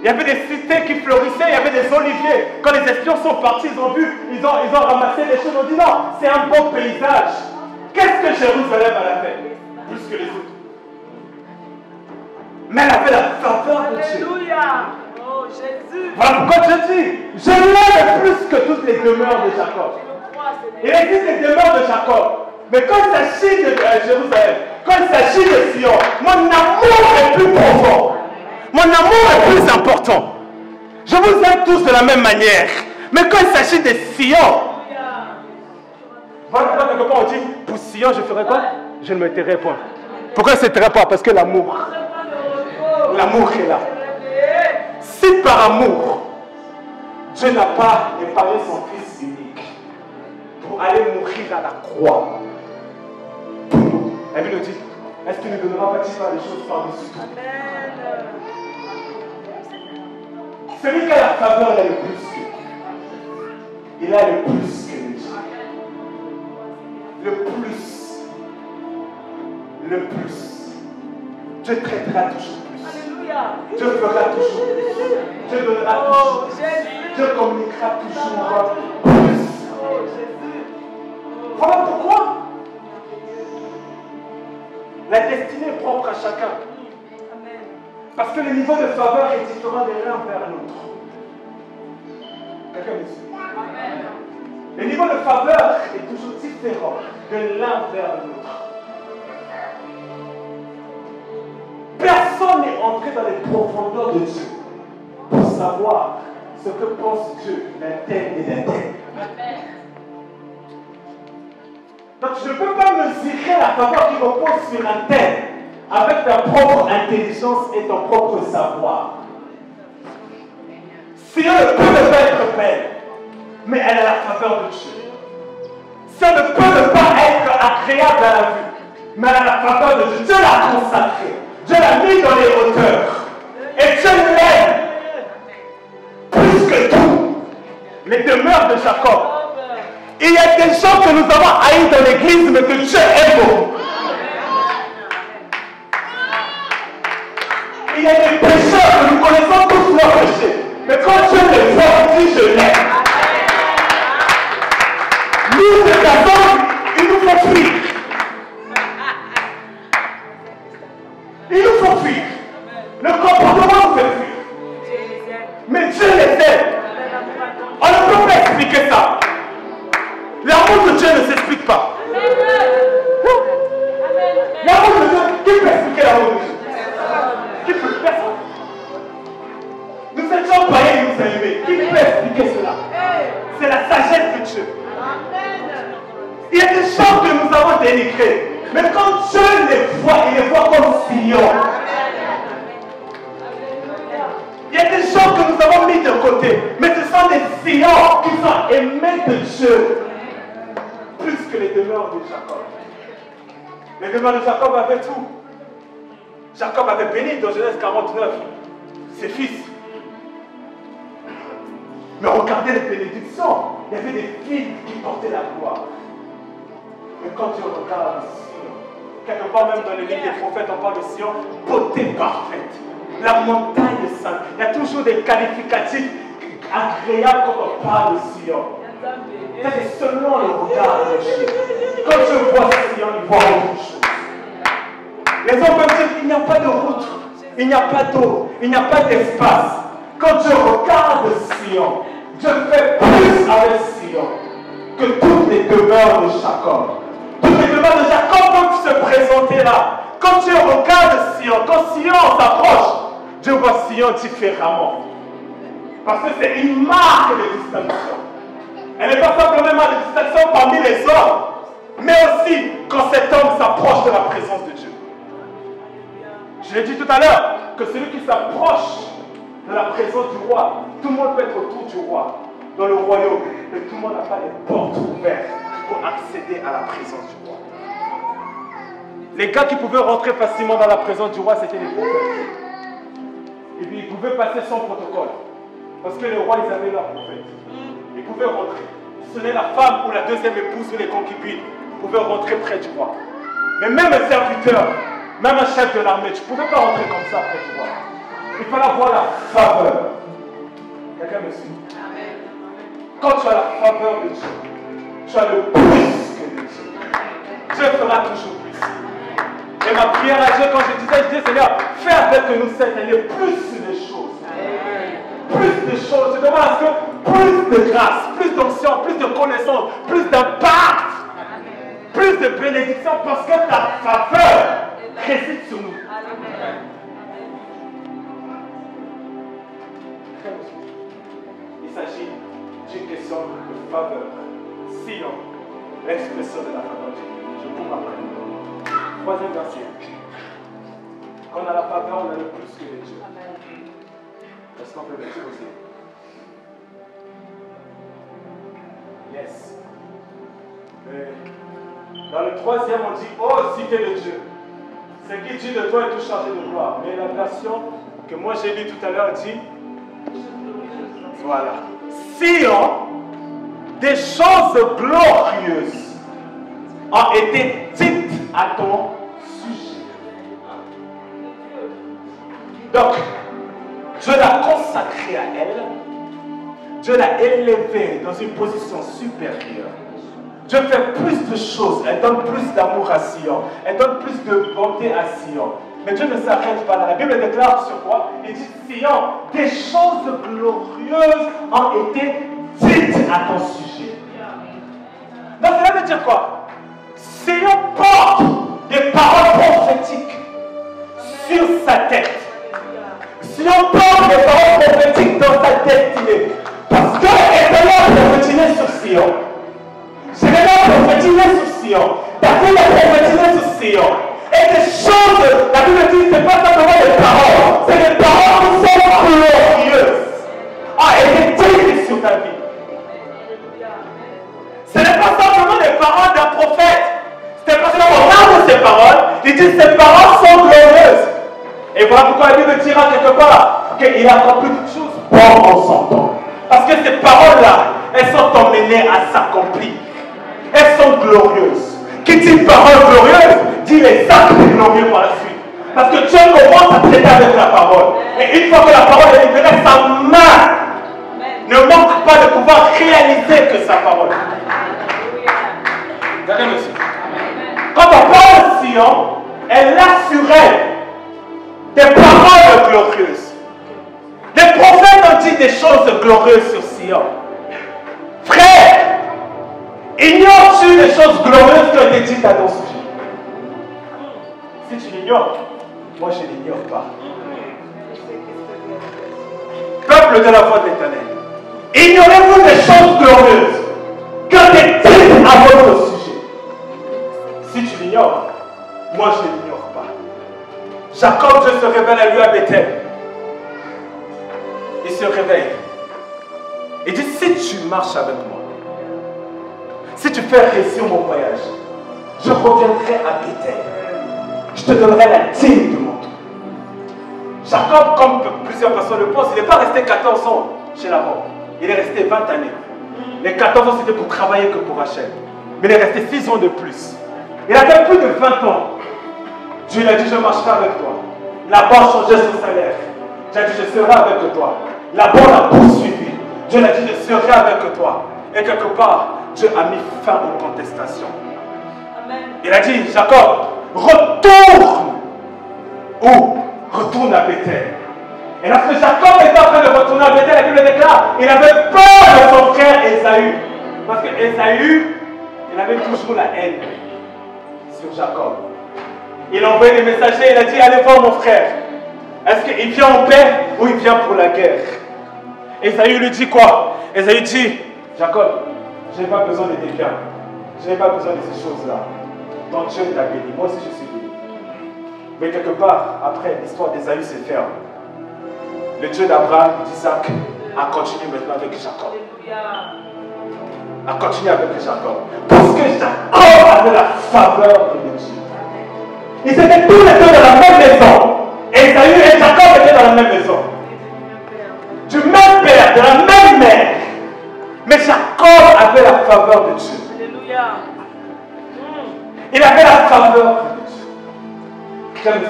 Il y avait des cités qui florissaient, il y avait des oliviers. Quand les espions sont partis, ils ont vu, ils ont ramassé les choses, ils ont dit non, c'est un beau paysage. Qu'est-ce que Jérusalem a fait? que les autres. Mais elle avait la faveur de Dieu. Alléluia. Oh Jésus. Voilà pourquoi Dieu dit, je l'aime plus que toutes les demeures de Jacob. Je le crois, Seigneur. Il existe des demeures de Jacob. Mais quand il s'agit de Jérusalem, quand il s'agit de Sion, mon amour est plus profond. Mon amour est plus important. Je vous aime tous de la même manière. Mais quand il s'agit de Sion, voilà pourquoi quelque part on dit, pour Sion, je ferai quoi? Je ne me tairai point. Pourquoi je ne me tairai pas? Parce que l'amour est là. Si par amour, Dieu n'a pas épargné son Fils unique pour aller mourir à la croix, la Bible nous dit, est-ce qu'il ne donnera pas des choses par-dessus tout? Celui qui a la faveur, il a le plus que. Il a le plus que Dieu. Le plus. Le plus. Dieu traitera toujours plus. Alléluia. Dieu fera toujours plus. Dieu donnera toujours plus. Dieu communiquera toujours plus. Voilà pourquoi la destinée est propre à chacun. Parce que le niveau de faveur est différent de l'un vers l'autre. Quelqu'un me suit? Le niveau de faveur est toujours différent de l'un vers l'autre. Personne n'est entré dans les profondeurs de Dieu pour savoir ce que pense Dieu d'un tel et d'un tel. Donc je ne peux pas mesurer la faveur qui repose sur un tel avec ta propre intelligence et ton propre savoir. Si on ne peut ne pas être belle, mais elle a la faveur de Dieu. Si on ne peut ne pas être agréable à la vue, mais elle a la faveur de Dieu. Dieu l'a consacrée. Dieu l'a mis dans les hauteurs. Et Dieu l'aime plus que tout. Les demeures de Jacob. Il y a des gens que nous avons haïs dans l'église, mais que Dieu aime beaucoup. Il y a des pécheurs que nous connaissons tous leurs péchés. Mais quand Dieu les voit, il dit je l'aime. Nous, ces personnes, il nous faut fuir. Il nous faut fuir. Le comportement nous fait fuir. Mais Dieu les aime. On ne peut pas expliquer ça. L'amour de Dieu ne s'explique pas. L'amour de Dieu, qui peut expliquer l'amour de Dieu? Qui peut? Personne. Nous étions païens et nous a aimés. Qui peut expliquer cela? C'est la sagesse de Dieu. Il y a des gens que nous avons dénigrés. Mais quand Dieu les voit, il les voit comme Sion. Il y a des gens que nous avons mis de côté. Mais ce sont des Sion qui sont aimés de Dieu. Plus que les demeures de Jacob. Les demeures de Jacob avaient tout. Jacob avait béni dans Genèse 49 ses fils. Mais regardez les bénédictions. Il y avait des filles qui portaient la gloire. Mais quand tu regardes Sion, quelque part même dans le livre des prophètes, on parle de Sion, beauté parfaite. La montagne sainte. Il y a toujours des qualificatifs agréables quand on parle de Sion. C'est seulement le regard de Dieu. Quand je vois Sion, il voit autre chose. Les hommes peuvent dire qu'il n'y a pas de route, il n'y a pas d'eau, il n'y a pas d'espace. Quand je regarde Sion, je fais plus avec Sion que toutes les demeures de Jacob. Toutes les demeures de Jacob peuvent se présenter là. Quand tu regardes Sion, quand Sion s'approche, je vois Sion différemment. Parce que c'est une marque de distinction. Elle n'est pas simplement une marque de distinction parmi les hommes, mais aussi quand cet homme s'approche de la présence de Dieu. Je l'ai dit tout à l'heure, que celui qui s'approche de la présence du roi, tout le monde peut être autour du roi, dans le royaume, mais tout le monde n'a pas les portes ouvertes pour accéder à la présence du roi. Les gars qui pouvaient rentrer facilement dans la présence du roi, c'était les prophètes. Et puis ils pouvaient passer sans protocole, parce que les rois, ils avaient leur prophète. Ils pouvaient rentrer. Ce n'est la femme ou la deuxième épouse ou les concubines pouvaient rentrer près du roi. Mais même un serviteur, même un chef de l'armée, tu ne pouvais pas rentrer comme ça près du roi. Il fallait avoir la faveur. Quelqu'un me suit? Quand tu as la faveur de Dieu, tu as le plus que de Dieu. Dieu fera toujours plus. Et ma prière à Dieu, quand je disais, Seigneur, fais avec nous cette année plus de choses. Plus de choses. Je demande à ce que plus de grâce, plus d'onction, plus de connaissance, plus d'impact, plus de bénédiction, parce que ta faveur réside sur nous. Il s'agit d'une question de faveur. Sinon, l'expression de la faveur de Dieu. Je vous rappelle. Troisième verset. Quand on a la faveur, on a le plus que les dieux. Est-ce qu'on peut l'exposer? Yes. Dans le troisième, on dit, oh, cité de Dieu. Ce qui dit de toi est tout chargé de gloire. Mais la version que moi j'ai lue tout à l'heure dit, voilà. Sion, des choses glorieuses ont été dites à ton sujet. Donc, Dieu l'a consacrée à elle. Dieu l'a élevée dans une position supérieure. Dieu fait plus de choses. Elle donne plus d'amour à Sion. Elle donne plus de bonté à Sion. Mais Dieu ne s'arrête pas là. La Bible déclare sur quoi? Il dit, Sion, des choses glorieuses ont été dites à ton sujet. Donc cela veut dire quoi? Sion porte des paroles prophétiques sur sa tête. Sion porte des paroles prophétiques dans sa destinée. Parce que Éternel prophétisé sur Sion. Jérémie prophétisé sur Sion. David a prophétisé sur Sion. Et des choses, la Bible dit, ce n'est pas simplement des paroles, c'est des paroles qui sont glorieuses. Ah, et été dites sur ta vie. Ce n'est pas simplement des paroles d'un prophète. C'est parce qu'on regarde ces paroles, il dit ces paroles sont glorieuses. Et voilà pourquoi la Bible dira quelque part qu'il a accompli toutes choses bon en son temps. Parce que ces paroles-là, elles sont emmenées à s'accomplir. Elles sont glorieuses. Qui dit parole glorieuse, dit les actes glorieux par la suite. Parce que Dieu commence à traiter avec la parole. Et une fois que la parole est libérée, sa main ne manque pas de pouvoir réaliser que sa parole. Regardez, monsieur. Quand on parle de Sion, elle a sur elle des paroles glorieuses. Les prophètes ont dit des choses glorieuses sur Sion. Frère, ignores-tu les choses glorieuses qui ont été dites à ton sujet? Si tu l'ignores, moi je ne l'ignore pas. Peuple de la voix de l'Éternel, ignorez-vous des choses glorieuses qui ont été dites à votre sujet? Si tu l'ignores, moi je ne l'ignore pas. Jacob, Dieu se révèle à lui à Bethel. Il se réveille. Il dit, si tu marches avec moi, si tu fais réussir mon voyage, je reviendrai à Bethel. Je te donnerai la dîme de mon tour. Jacob, comme plusieurs personnes le pensent, il n'est pas resté 14 ans chez Laban. Il est resté 20 années. Les 14 ans, c'était pour travailler que pour Rachel. Mais il est resté 6 ans de plus. Il avait plus de 20 ans. Dieu lui a dit, je marcherai avec toi. Laban a changé son salaire. Dieu a dit, je serai avec toi. Laban l'a poursuivi. Dieu l'a dit, je serai avec toi. Et quelque part, Dieu a mis fin aux contestations. Amen. Il a dit, Jacob, retourne. Où? Retourne à Bethel. Et lorsque Jacob était en train de retourner à Bethel, la Bible déclare, il avait peur de son frère Ésaü. Parce que Ésaü, il avait toujours la haine sur Jacob. Il a envoyé des messagers, il a dit, allez voir mon frère. Est-ce qu'il vient en paix ou il vient pour la guerre? Ésaü lui dit quoi? Ésaü dit, Jacob, je n'ai pas besoin de tes biens. Je n'ai pas besoin de ces choses-là. Donc Dieu t'a béni. Moi aussi je suis béni. Mais quelque part, après, l'histoire d'Ésaü se ferme. Le Dieu d'Abraham, d'Isaac, a continué maintenant avec Jacob. A continué avec Jacob. Parce que Jacob avait la faveur de Dieu. Ils étaient tous les deux dans la même maison. Ésaü et Jacob étaient dans la même maison. Du même père, de la même mère. Mais Jacob avait la faveur de Dieu. Alléluia. Il avait la faveur de Dieu. J'aime ça.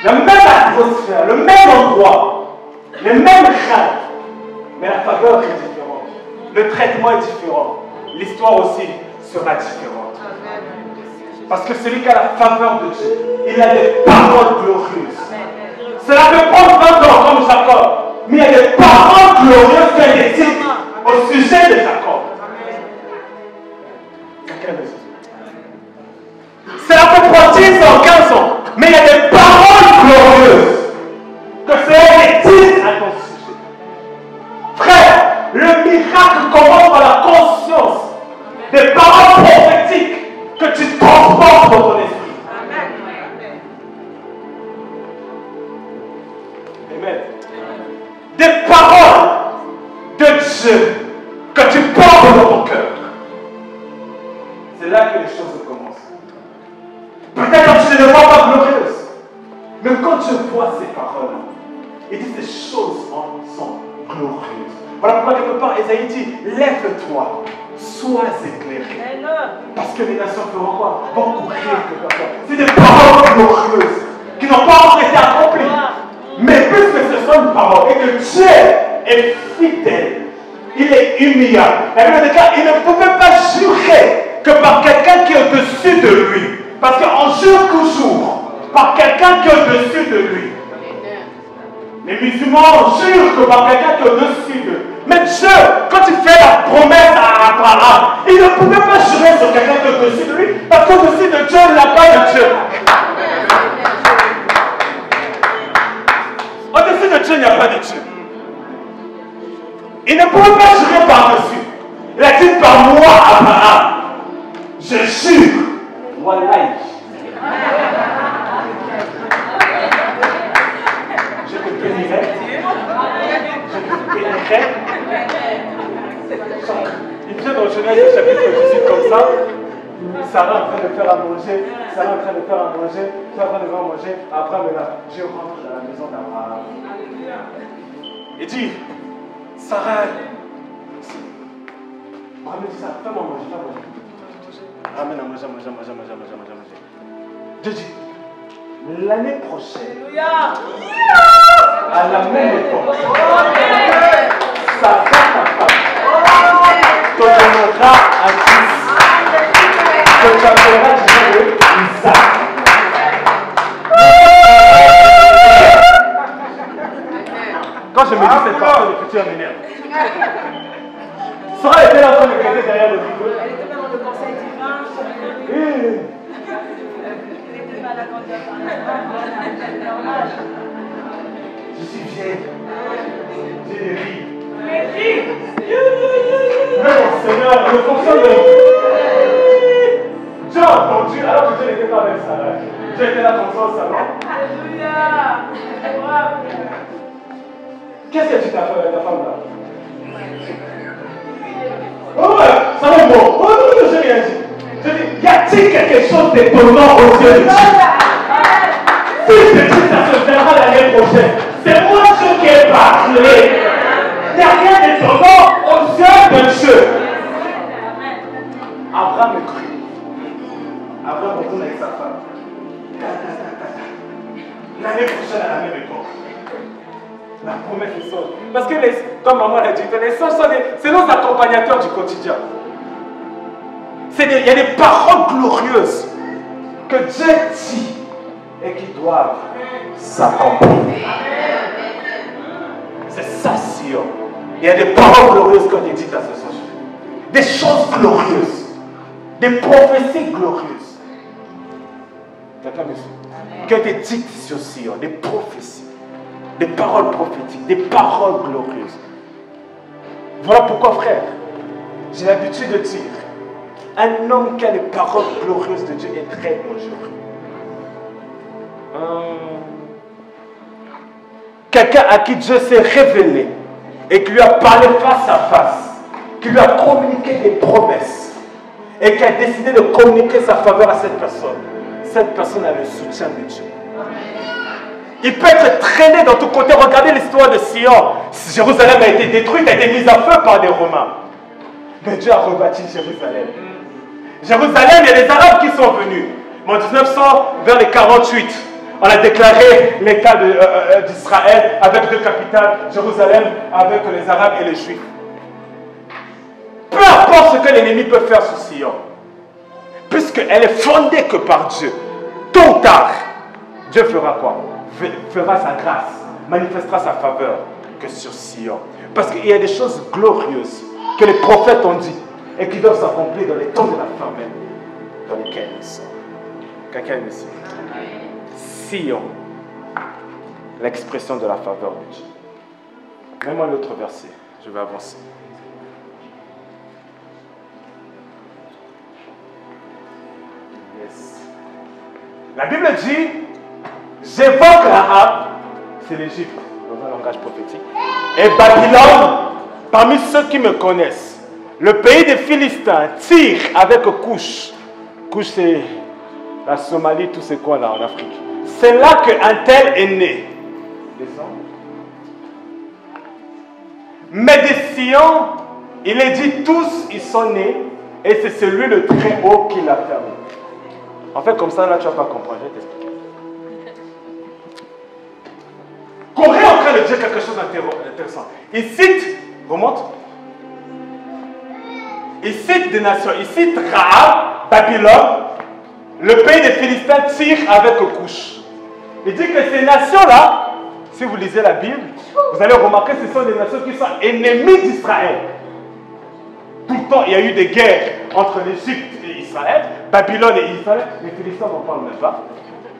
La même atmosphère, le même endroit, les mêmes craintes. Mais la faveur est différente. Le traitement est différent. L'histoire aussi sera différente. Parce que celui qui a la faveur de Dieu, il a des paroles glorieuses. Cela peut prendre 20 ans comme Jacob, mais il y a des paroles glorieuses qu'elle décide au sujet de Jacob. Cela peut prendre 10 ans, 15 ans, mais il y a des paroles glorieuses que cela décide à ton sujet. Frère, le miracle commence par la conscience des paroles prophétiques que tu transportes dans ton esprit. Amen. Des paroles de Dieu que tu portes dans ton cœur. C'est là que les choses commencent. Peut-être que tu ne les vois pas glorieuses, mais quand tu vois ces paroles, il dit ces choses sont glorieuses. Voilà pourquoi quelque part Esaïe dit, lève-toi, sois éclairé. Parce que les nations feront quoi? Vont courir quelque part. C'est des paroles glorieuses qui n'ont pas encore été accomplies. Mais puisque ce sont une parole et que Dieu est fidèle, il est humiliable. La Bible déclare, il ne pouvait pas jurer que par quelqu'un qui est au-dessus de lui. Parce qu'on jure toujours par quelqu'un qui est au-dessus de lui. Les musulmans jurent que par quelqu'un qui est au-dessus d'eux. Mais Dieu, quand il fait la promesse à Abraham, il ne pouvait pas jurer sur quelqu'un qui est au-dessus de lui, parce qu'au-dessus de Dieu, il n'y a pas de Dieu. Au-dessus de Dieu, il n'y a pas de Dieu. Il ne pouvait pas jurer par-dessus. Il a dit par moi, Abraham, je jure. Wallahi. Je te bénirai. Je te bénirai. Il vient dans Genèse chapitre 18 comme ça. Sarah est en train de faire à manger. Sarah est en train de faire à manger. Tu es en train de faire à manger. Abraham est là. Je rentre dans la maison d'Abraham. Il dit, Sarah, Abraham dit ça, fais-moi manger, fais-moi manger. Ramène à manger. Dieu dit, l'année prochaine, à la même époque, Sarah, ta femme, te donnera un fils que tu appelleras Isaac. Quand je me dis cette parole, l'écriture m'énerve. Sarah était là en train de regarder derrière le rideau. Elle était dans le conseil divin. Elle était pas là quand elle parlait. Je suis vieille. J'ai des rides. Mais non, Seigneur, je fonctionne de... Dieu a entendu, alors que Dieu n'était pas avec Sarah. Dieu était là comme ça au salon. Alléluia. Qu'est-ce que tu t'as fait avec ta femme là? Oh ouais, ça va bon. Oh non, je n'ai rien dit. Je dis, y a-t-il quelque chose d'étonnant aux yeux de Dieu? Si je dis ça se verra l'année prochaine, c'est moi Dieu qui ai parlé. Il n'y a rien d'étonnant aux yeux de Dieu. Abraham est cru. Abraham retourne avec sa femme. L'année prochaine à la même époque. La promesse est sonne. Parce que, comme maman l'a dit, les songes c'est nos accompagnateurs du quotidien. Il y a des paroles glorieuses que Dieu dit et qui doivent s'accomplir. C'est ça, Sion. Il y a des paroles glorieuses qu'on est dites à ce sujet. Des choses glorieuses. Des prophéties glorieuses. Quelqu'un me suit? Qui ont été dites sur Sion. Des prophéties. Des paroles prophétiques, des paroles glorieuses. Voilà pourquoi, frère, j'ai l'habitude de dire, un homme qui a les paroles glorieuses de Dieu est très dangereux. Quelqu'un à qui Dieu s'est révélé et qui lui a parlé face à face, qui lui a communiqué des promesses et qui a décidé de communiquer sa faveur à cette personne a le soutien de Dieu. Il peut être traîné dans tous côtés. Regardez l'histoire de Sion. Jérusalem a été détruite, a été mise à feu par des Romains. Mais Dieu a rebâti Jérusalem. Jérusalem, il y a des Arabes qui sont venus. Mais en 1900, vers les 48, on a déclaré l'État d'Israël avec deux capitales, Jérusalem avec les Arabes et les Juifs. Peu importe ce que l'ennemi peut faire sur Sion, peu puisqu'elle est fondée que par Dieu, tôt ou tard, Dieu fera quoi? Fera sa grâce, manifestera sa faveur que sur Sion. Parce qu'il y a des choses glorieuses que les prophètes ont dit et qui doivent s'accomplir dans les temps de la famine dans lesquels nous sommes. Quelqu'un ici. Sion, l'expression de la faveur de Dieu. Mets-moi l'autre verset, je vais avancer. Yes. La Bible dit, j'évoque Rahab, c'est l'Égypte, dans un langage prophétique, et Babylone, parmi ceux qui me connaissent, le pays des Philistins, Tyr avec Couche. Couche, c'est la Somalie, tous ces coins-là en Afrique. C'est là qu'un tel est né. Des hommes. Mais des Sion, il est dit, tous ils sont nés, et c'est celui le très haut qui l'a fermé. En fait, comme ça, là, tu ne vas pas comprendre. Je vais t'expliquer. Corée est en train de dire quelque chose d'intéressant. Il cite, remonte. Il cite des nations. Il cite Rahab, Babylone, le pays des Philistins, Tyr avec Couche. Il dit que ces nations-là, si vous lisez la Bible, vous allez remarquer que ce sont des nations qui sont ennemies d'Israël. Tout le temps, il y a eu des guerres entre l'Égypte et Israël, Babylone et Israël. Les Philistins, on n'en parle même pas.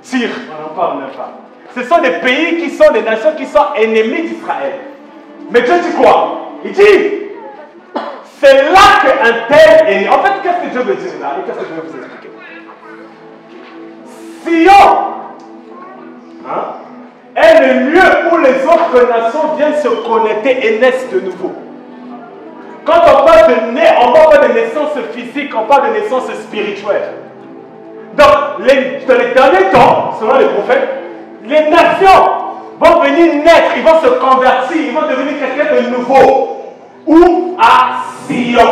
Tyr, on n'en parle même pas. Ce sont des pays qui sont des nations qui sont ennemies d'Israël. Mais Dieu dit quoi? Il dit, c'est là qu'un tel est né. En fait, qu'est-ce que Dieu veut dire là? Et qu'est-ce que je vais vous expliquer? Sion, est le lieu où les autres nations viennent se connecter et naissent de nouveau. Quand on parle de naître, on parle pas de naissance physique, on parle de naissance spirituelle. Donc, dans les derniers temps, selon les prophètes, les nations vont venir naître, ils vont se convertir, ils vont devenir quelqu'un de nouveau. Où? À Sion.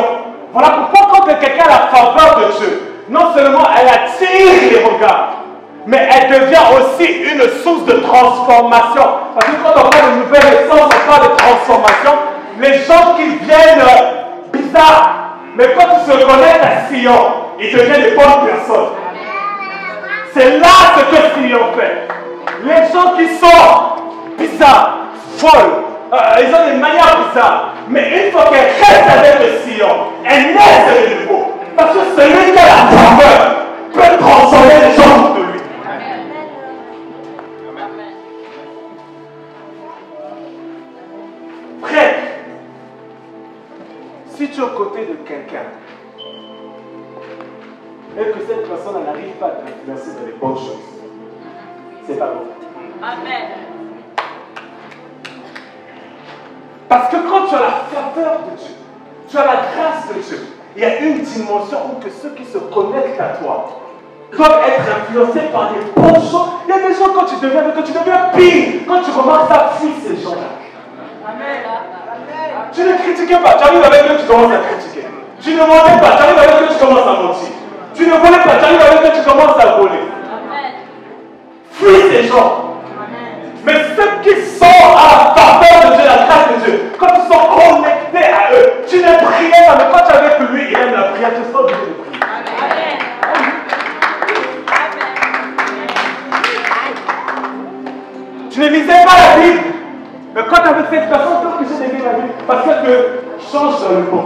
Voilà pourquoi quand quelqu'un a la faveur de Dieu, non seulement elle attire les regards, mais elle devient aussi une source de transformation. Parce que quand on parle de nouvelle naissance, on parle de transformation. Les gens qui viennent bizarres, mais quand ils se connectent à Sion, ils deviennent des bonnes personnes. C'est là ce que Sion fait. Les gens qui sont bizarres, folles, ils ont des manières bizarres, mais une fois qu'elles restent avec le Sion, elles naissent de nouveau. Parce que celui qui a la faveur peut transformer les gens autour de lui. Frère, si tu es aux côtés de quelqu'un et que cette personne n'arrive pas à t'influencer dans les bonnes choses, c'est pas bon. Amen. Parce que quand tu as la faveur de Dieu, tu as la grâce de Dieu, il y a une dimension où que ceux qui se connectent à toi doivent être influencés par des bonnes choses. Il y a des gens, quand tu deviens pire, quand tu remarques ça, fuis ces gens-là. Amen. Tu ne critiques pas, tu arrives avec eux, tu commences à critiquer. Tu ne mentais pas, tu arrives avec eux, tu commences à mentir. Tu ne volais pas, tu arrives avec eux, tu commences à voler. Amen. Fuis ces gens. Amen. Mais ceux qui sont à la faveur de Dieu, la grâce de Dieu, quand ils sont connectés à eux, tu ne priais pas, mais quand tu es avec lui, il aime la prière, tu seras obligé de prier. Amen. Tu ne lisais pas la Bible, mais quand tu es avec cette personne, tu es obligé de lire la Bible, parce qu'elle te change dans le bon.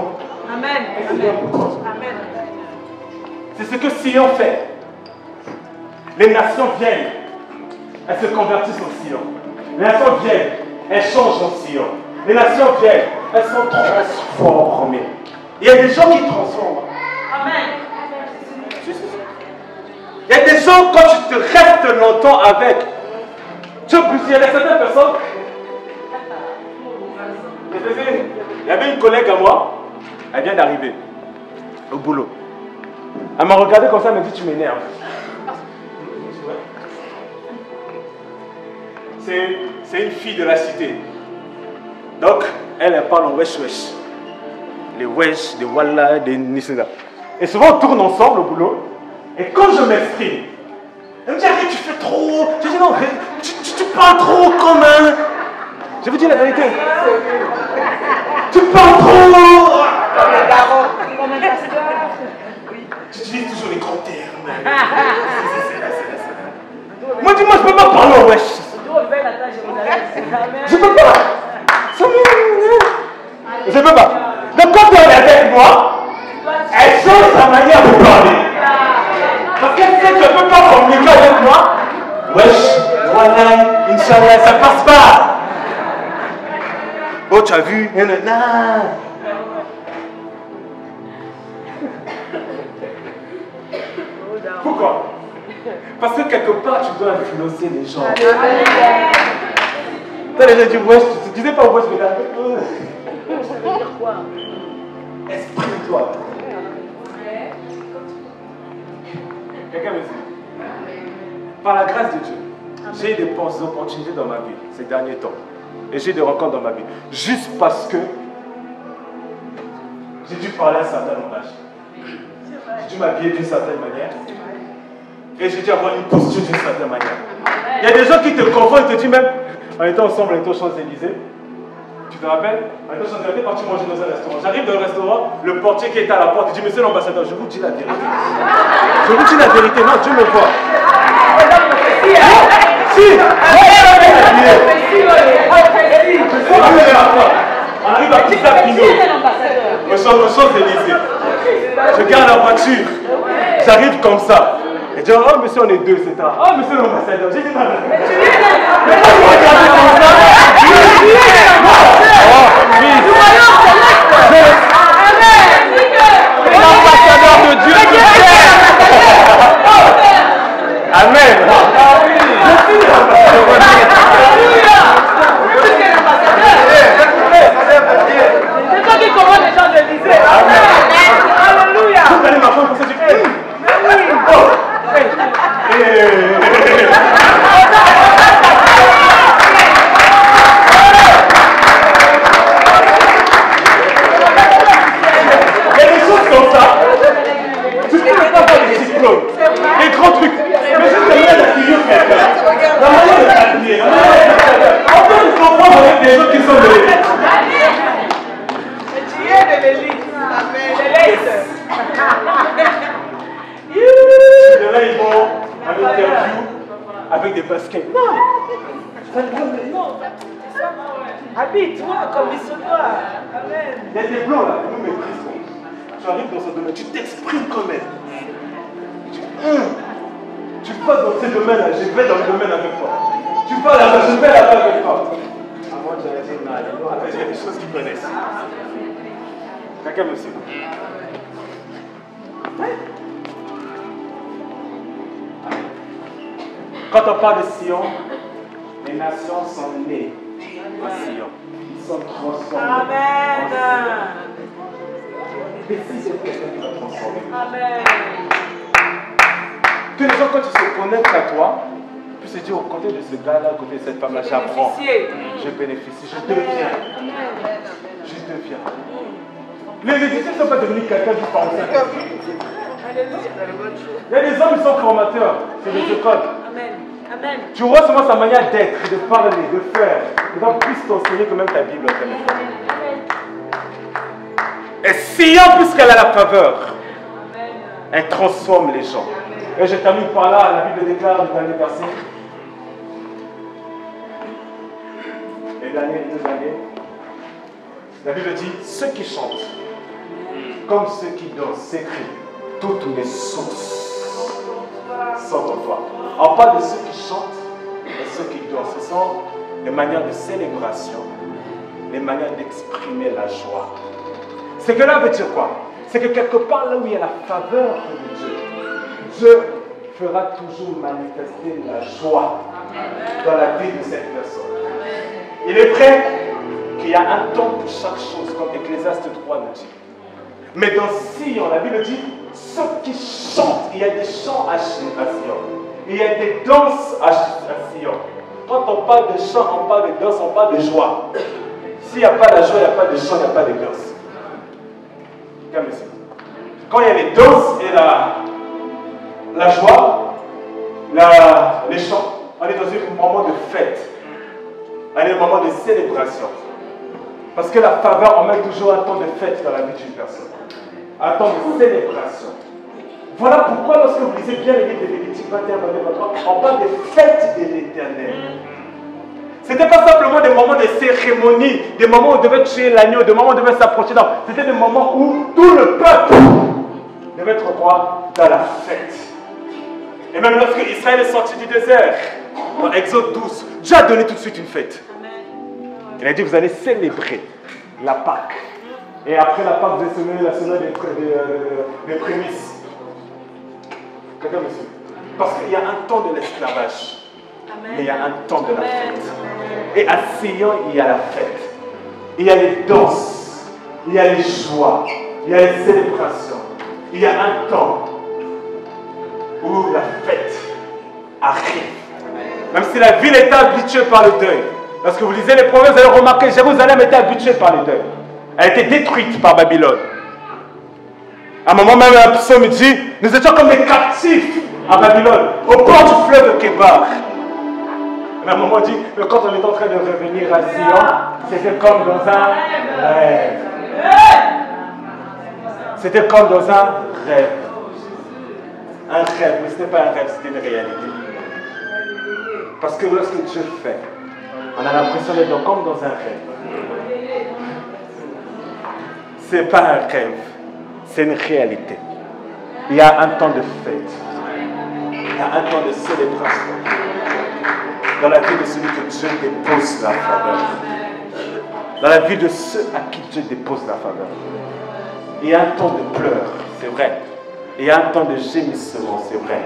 Amen. Et c'est bien pour toi. Amen. C'est ce que Sion fait. Les nations viennent, elles se convertissent en Sion. Les nations viennent, elles changent en Sion. Les nations viennent, elles sont transformées. Il y a des gens qui transforment. Amen. Il y a des gens, quand tu te restes longtemps avec, tu es obligé. Il y a certaines personnes. Il y avait une collègue à moi, elle vient d'arriver au boulot. Elle m'a regardé comme ça, elle m'a dit tu m'énerves. C'est une fille de la cité. Donc, elle parle en wesh wesh. Les wesh, des walla, des nisida. Et souvent on tourne ensemble au boulot. Et quand je m'exprime, elle me dit arrête, tu fais trop. Je dis non, tu parles trop comme un. Je vous dis la vérité. Tu parles trop. Tu utilises toujours les grands termes. Moi, dis-moi, je peux pas parler au wesh. Je peux pas. Je peux pas. Donc quand elle est avec moi, elle change sa manière de parler. Parce qu'elle sait qu'elle ne peut pas communiquer avec moi. Wesh, voilà, Inch'Allah, ça passe pas. Oh, tu as vu? Pourquoi? Parce que quelque part, tu dois influencer les gens. T'as déjà dit wesh, tu disais pas wesh, mais t'as dit quoi? Exprime-toi. Quelqu'un me dit, par la grâce de Dieu, j'ai eu des opportunités dans ma vie ces derniers temps. Et j'ai des rencontres dans ma vie. Juste parce que j'ai dû parler un certain langage. J'ai dû m'habiller d'une certaine manière. Et j'ai dû avoir une posture d'une certaine manière. Il y a des gens qui te confondent et te disent même, on était ensemble, on était aux Champs-Élysées. Tu te rappelles? On était aux Champs-Élysées, parti manger dans un restaurant. J'arrive dans le restaurant, le portier qui est à la porte, il dit, monsieur l'ambassadeur, je vous dis la vérité. Je vous dis la vérité, non, Dieu me voit. Si, on arrive à Pisa Pino, aux Champs-Élysées. Je garde la voiture, j'arrive comme ça. Et je dis, oh monsieur, on est deux, c'est ça. Oh monsieur l'ambassadeur, j'ai dit non. Mais tu viens de l'ambassadeur. Comme ça. L'ambassadeur de Dieu qui Amen. C'est toi qui commandes les gens de l'Élysée. Alléluia. Vous allez m'apprendre pour ça, tu fais. Il y a des choses comme ça. Tu ne peux pas faire des diplômes, des grands trucs. Mais juste la manière d'accueillir quelqu'un, la manière de t'accueillir, on peut nous comprendre avec des gens qui sont de l'élite. Tu es de l'élite. Là, ils vont à l'interview avec des baskets. Non! Non. Habille-toi comme il se doit. Amen. Il y a des blancs là, nous méprisons. Tu arrives dans ce domaine, tu t'exprimes comme elle. Tu passes dans ce domaine-là, je vais dans le domaine avec toi. Tu parles là-bas, je vais là-bas avec toi. Avant, j'allais dire non, après, il y a des choses qu'ils connaissent. Quelqu'un me suit. Quand on parle de Sion, les nations sont nées à Sion. Ils sont transformés. Amen. Mais si c'est quelqu'un qui va transformer. Amen. Que les gens, quand ils se connectent à toi, puissent se dire au côté de ce gars-là, au côté de cette femme-là, j'apprends. Je bénéficie, je deviens. Je deviens. Les disciples ne sont pas devenus quelqu'un qui parle. Il y a des hommes qui sont formateurs, c'est des écoles. Amen. Amen. Tu vois seulement sa manière d'être, de parler, de faire. Il va plus t'enseigner que même ta Bible. Et Sion, puisqu'elle a la faveur, elle transforme les gens. Et je termine par là, la Bible déclare le dernier verset. Les derniers, les 2 derniers. La Bible dit, ceux qui chantent, comme ceux qui dansent, s'écrient, toutes les sources sont en toi. On parle de ceux qui chantent et ceux qui dansent. Ce sont les manières de célébration, les manières d'exprimer la joie. Ce que là veut dire quoi? C'est que quelque part là où il y a la faveur de Dieu, Dieu fera toujours manifester la joie dans la vie de cette personne. Il est vrai qu'il y a un temps pour chaque chose, comme Ecclésiaste 3 nous dit. Mais dans Sion, la Bible dit, ceux qui chantent, il y a des chants à Sion. Il y a des danses à Sion. Quand on parle de chant, on parle de danse, on parle de joie. S'il n'y a pas de joie, il n'y a pas de chant, il n'y a pas de danse. Quand il y a les danses et la joie, les chants, on est dans un moment de fête. On est dans un moment de célébration. Parce que la faveur, on met toujours un temps de fête dans la vie d'une personne. Un temps de célébration. Voilà pourquoi lorsque vous lisez bien les livres de Lévitique 21, 23, on parle des fêtes de l'Éternel. Ce n'était pas simplement des moments de cérémonie, des moments où on devait tuer l'agneau, des moments où on devait s'approcher d'eux. C'était des moments où tout le peuple devait être quoi? Dans la fête. Et même lorsque Israël est sorti du désert, dans Exode 12, Dieu a donné tout de suite une fête. Il a dit, vous allez célébrer la Pâque. Et après la Pâque, vous allez célébrer la semaine des prémices. Quelqu'un me suit? Parce qu'il y a un temps de l'esclavage. Mais il y a un temps de la fête. Et à Sion, il y a la fête. Il y a les danses. Il y a les joies. Il y a les célébrations. Il y a un temps où la fête arrive. Même si la ville était habituée par le deuil. Lorsque vous lisez les Proverbes, vous allez remarquer que Jérusalem était habituée par le deuil. Elle a été détruite par Babylone. À un moment même, un psaume dit, nous étions comme des captifs à Babylone, au bord du fleuve Kébar. À un moment dit, quand on est en train de revenir à Sion, c'était comme dans un rêve. C'était comme dans un rêve. Un rêve, mais ce n'est pas un rêve, c'était une réalité. Parce que lorsque Dieu fait, on a l'impression d'être comme dans un rêve. Ce n'est pas un rêve, c'est une réalité. Il y a un temps de fête. Il y a un temps de célébration. Dans la vie de celui que Dieu dépose la faveur. Dans la vie de ceux à qui Dieu dépose la faveur. Il y a un temps de pleurs, c'est vrai. Il y a un temps de gémissement, c'est vrai.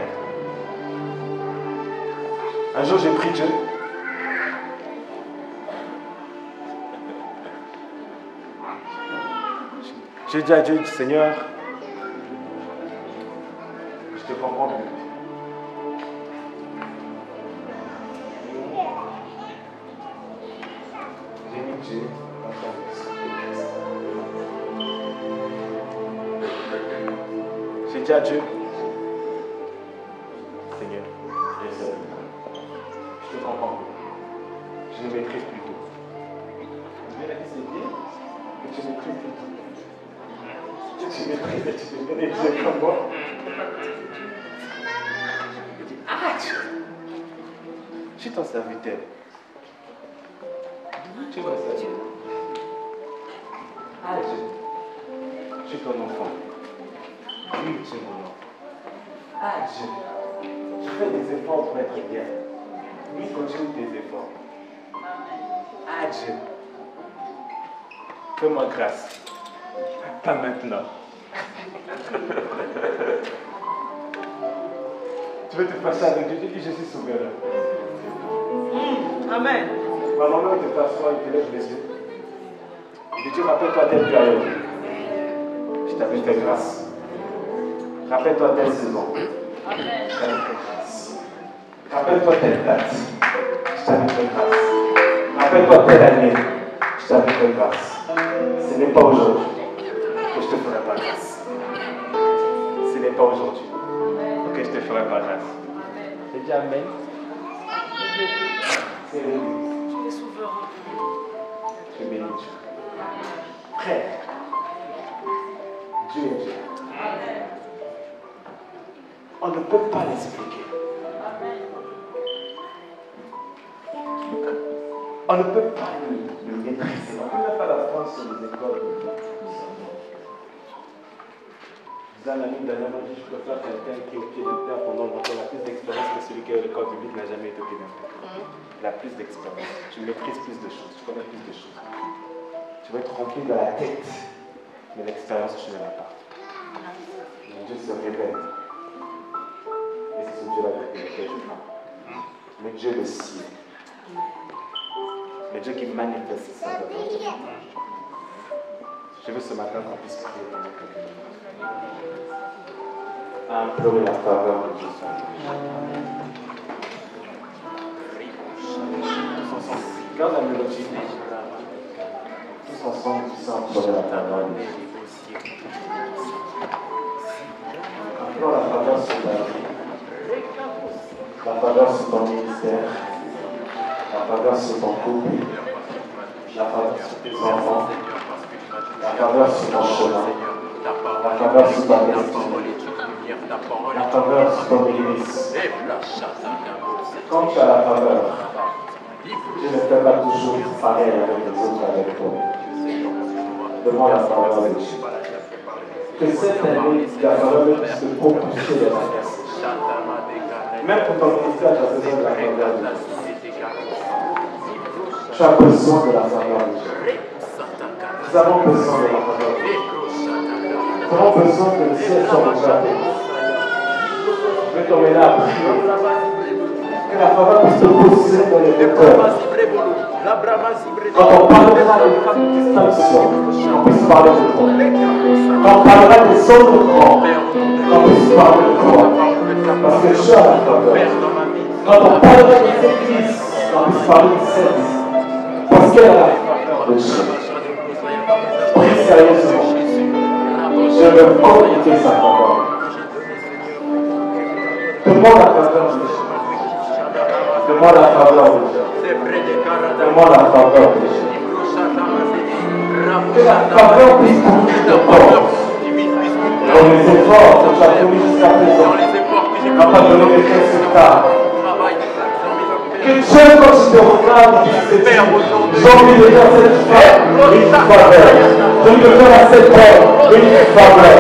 Un jour, j'ai pris Dieu. J'ai dit à Dieu, Seigneur, je te comprends plus. J'ai mis Dieu dans ton J'ai dit à Dieu, Seigneur, désolé. Je te comprends plus. Je ne maîtrise plus tout. Dieu a dit, c'est bien, mais tu maîtrises plus tout. Tu maîtrises et tu deviens Dieu comme moi. Il dit, ah Dieu, je suis ton serviteur. Tu es mon serviteur. Ah Dieu, je suis ton enfant. Oui, tu es mon enfant. Ah Dieu, tu fais des efforts pour être bien. Oui, continue tes efforts. Ah Dieu, fais-moi grâce. Pas maintenant. Tu veux te passer avec Dieu, dis je suis souverain. Amen. Ma maman te fait asseoir, il te lève les yeux. Il dit, Dieu, rappelle-toi telle période. Je t'avais fait grâce. Rappelle-toi telle saison. Je t'avais fait grâce. Rappelle-toi telle date. Je t'avais fait grâce. Rappelle-toi telle année. Je t'avais fait grâce. Ce n'est pas aujourd'hui que je te ferai pas grâce. Ce n'est pas aujourd'hui que je te ferai pas grâce. J'ai dit Amen. C'est l'église. Tu es souverain. Je bénis Dieu. Frère, Dieu est Dieu. On ne peut pas l'expliquer. On ne peut pas le maîtriser. On ne peut même pas l'apprendre sur les écoles. J'ai un ami dernièrement dit, je préfère quelqu'un qui est au pied de terre pendant longtemps. Il a plus d'expérience que celui qui est à l'école publique n'a jamais été au pied d'un terre. Il a plus d'expérience. Tu maîtrises plus de choses. Tu connais plus de choses. Tu vas être rempli dans la tête. Mais l'expérience, tu ne l'as pas. Mais Dieu se révèle. Et c'est ce Dieu-là avec lequel je parle. Le Dieu de ciel. Le Dieu qui manifeste sa volonté. Je veux ce matin qu'on puisse prier pendant quelques minutes. À implorer la faveur de Dieu. Tous ensemble. Garde la mélodie. Tous ensemble, nous puissions implorer la faveur de Dieu. Implore la faveur sur ta vie. La faveur sur ton ministère. La faveur sur ton couple. La faveur sur tes enfants. La faveur sur ton chemin. La faveur sur ta destinée. La faveur sur ton église. Quand tu as la faveur, tu ne fais pas toujours pareil avec les autres avec toi. Demande la faveur de Dieu. Que cette année, la faveur puisse te propulser dans la place. Même pour ton ministère, tu as besoin de la faveur de Dieu. Tu as besoin de la faveur de Dieu. Nous avons besoin de la faveur de Dieu. Nous avons besoin que le ciel soit regardé. Je vais t'emmener à prier. Que la faveur puisse te poser dans les cœurs. Quand on parlera de distinction, on puisse parler de toi. Quand on parlera des autres grands, on puisse parler de toi. Parce que tu as la faveur. Quand on parlera des églises, on puisse parler de celle. Parce qu'elle a la faveur de Dieu. Prie sérieusement. Je veux communiquer sa faveur. Demande la faveur de Dieu. Demande la faveur de Dieu. Demande la faveur de Dieu. Que la faveur puisse toucher ton corps. Dans les efforts que tu as commis jusqu'à présent, n'a pas donné de résultats. Que Dieu, quand tu te regardes, j'ai envie de faire cette femme une faveur. J'ai envie de faire à cette femme une faveur.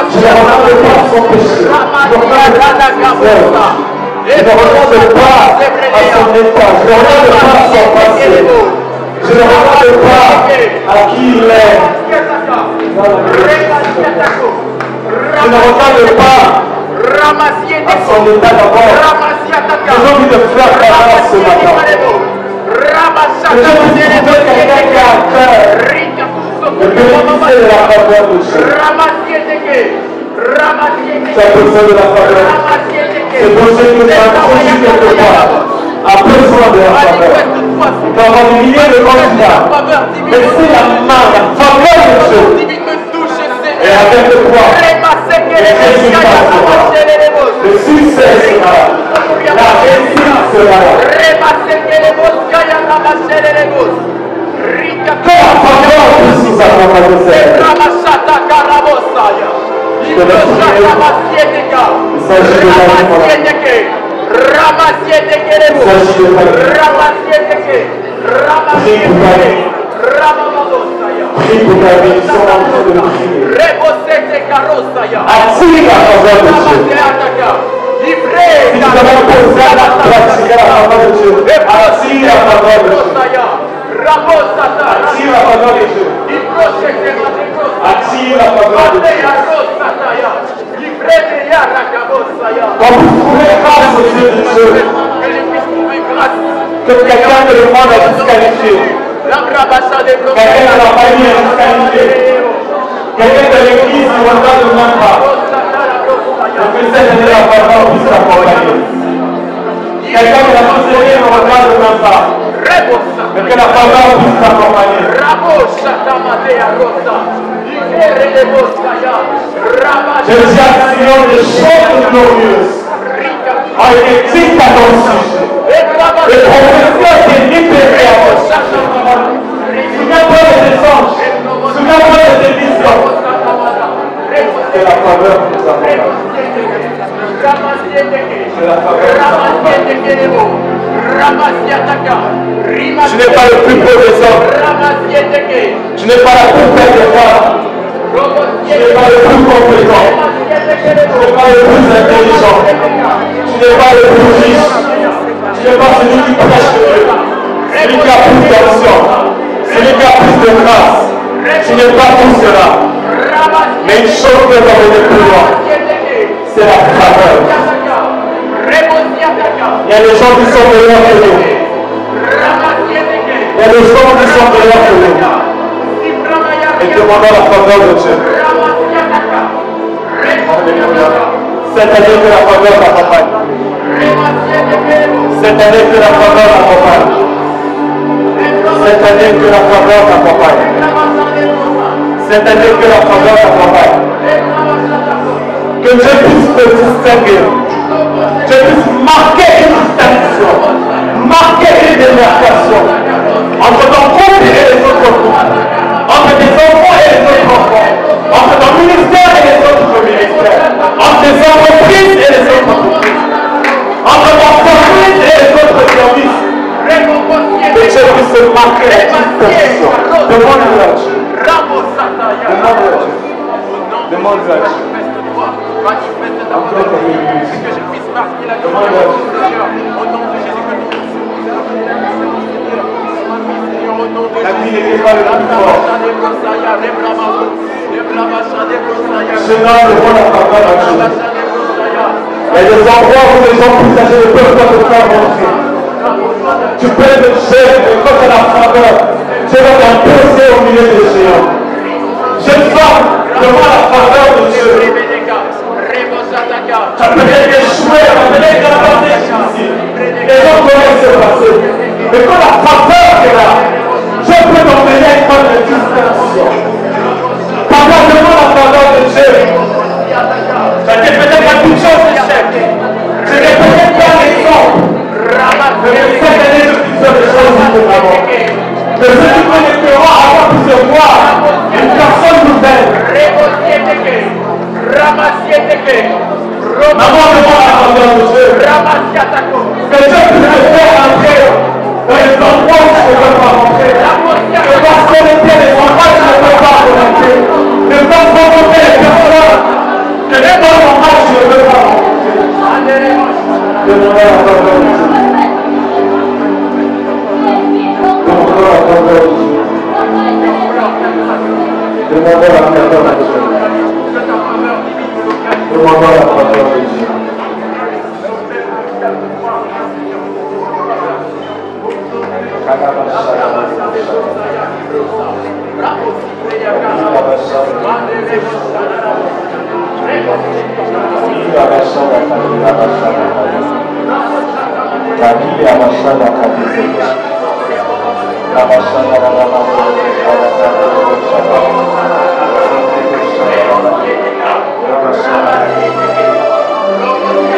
Je ne regarde pas son péché. Je ne regarde pas je ne regarde pas à son état. Je ne regarde pas à son passé. Je ne regarde pas à qui il est. Je ne regarde pas à son état d'abord. J'ai envie de faire faveur ce matin. Que je puisse trouver quelqu'un qui a à cœur de bénéficier de la faveur de Dieu. Tu as besoin de la faveur. C'est possible que tu as reçu quelque part. A besoin de la faveur. Tu peux avoir des milliers de candidats. Mais c'est la main, la faveur de Dieu. Et avec le poids, le résultat sera. Le succès sera. La réussite sera là. Que la faveur puisse nous accompagner. Je te laisse prier. Il s'agit de la vie. Prie pour ta vie, ils sont en train de prier. Attire la faveur de Dieu. Si tu dois poser la pratique la faveur de Dieu, attire la faveur de Dieu. Attire la faveur de Dieu. Attire la faveur de Dieu. Quand vous trouvez grâce aux yeux de Dieu, que quelqu'un de le monde a disqualifié, quelqu'un de la famille a disqualifié, quelqu'un de l'église ne regarde même pas, que cette année la faveur puisse t'accompagner. Quelqu'un de la société ne regarde même pas, mais que la faveur puisse t'accompagner. Je dis à Sion, les choses glorieuses ont été dites à ton sujet. Le professeur s'est libéré à ton sujet. Souviens-toi de tes anges. Souviens-toi de tes visions. C'est la faveur qui nous accompagne. C'est la faveur qui nous accompagne. Tu n'es pas le plus beau des hommes. Tu n'es pas la plus belle des femmes. Tu n'es pas le plus compétent. Tu n'es pas le plus intelligent. Tu n'es pas le plus riche. Tu n'es pas celui qui prêche Dieu. Celui qui a plus d'action. Celui qui a plus de grâce. Tu n'es pas tout cela. Mais une chose peut t'emmener plus loin. C'est la faveur. Il y a des gens qui sont meilleurs que nous. Il y a des gens qui sont meilleurs que nous. Et demandons la faveur de Dieu. Cette année que la faveur t'accompagne. Cette année que la faveur t'accompagne. Cette année que la faveur t'accompagne. Cette année que la faveur t'accompagne. Que Dieu puisse te distinguer. Dieu puisse marquer une distinction. Marquer une démarcation entre ton couple et les autres couples. Entre tes enfants et les autres enfants, entre ton ministère et les autres ministères. Demande-le à Dieu. Manifeste ta volonté et que je puisse marquer la gloire de Seigneur au nom de Jésus-Christ. La vie n'était pas le plus fort. Seigneur, devant la faveur à Dieu. Il y a des endroits où les gens plus âgés ne peuvent pas te faire rentrer. Tu peux le gérer, mais quand tu as la faveur, tu vas t'imposer au milieu des géants. Jeune femme, devant la faveur de Dieu. Tu as peut-être échoué, tu as peut-être été difficile. Les gens connaissent ce passé. Mais quand la faveur est là, je peux t'emmener à prendre une distinction. Papa, devant la faveur de Dieu. Tu as peut-être à toute chose d'échec. Tu n'es peut-être pas l'exemple. Mais cette année, je suis seul de choses différemment. Mais ceux qui connaîtront avant plusieurs mois, une personne nouvelle. Maman devant la faveur de Dieu. Que Dieu puisse te faire entrer dans les endroits où tu ne peux pas rentrer. Ne pas connecter les endroits où tu ne peux pas connecter. Ne pas rencontrer les personnes que les bons endroits où tu ne peux pas rencontrer. Demandez la faveur de Dieu. Demandez la faveur de Dieu. Demandez la faveur de Dieu. Demandez la faveur de Dieu.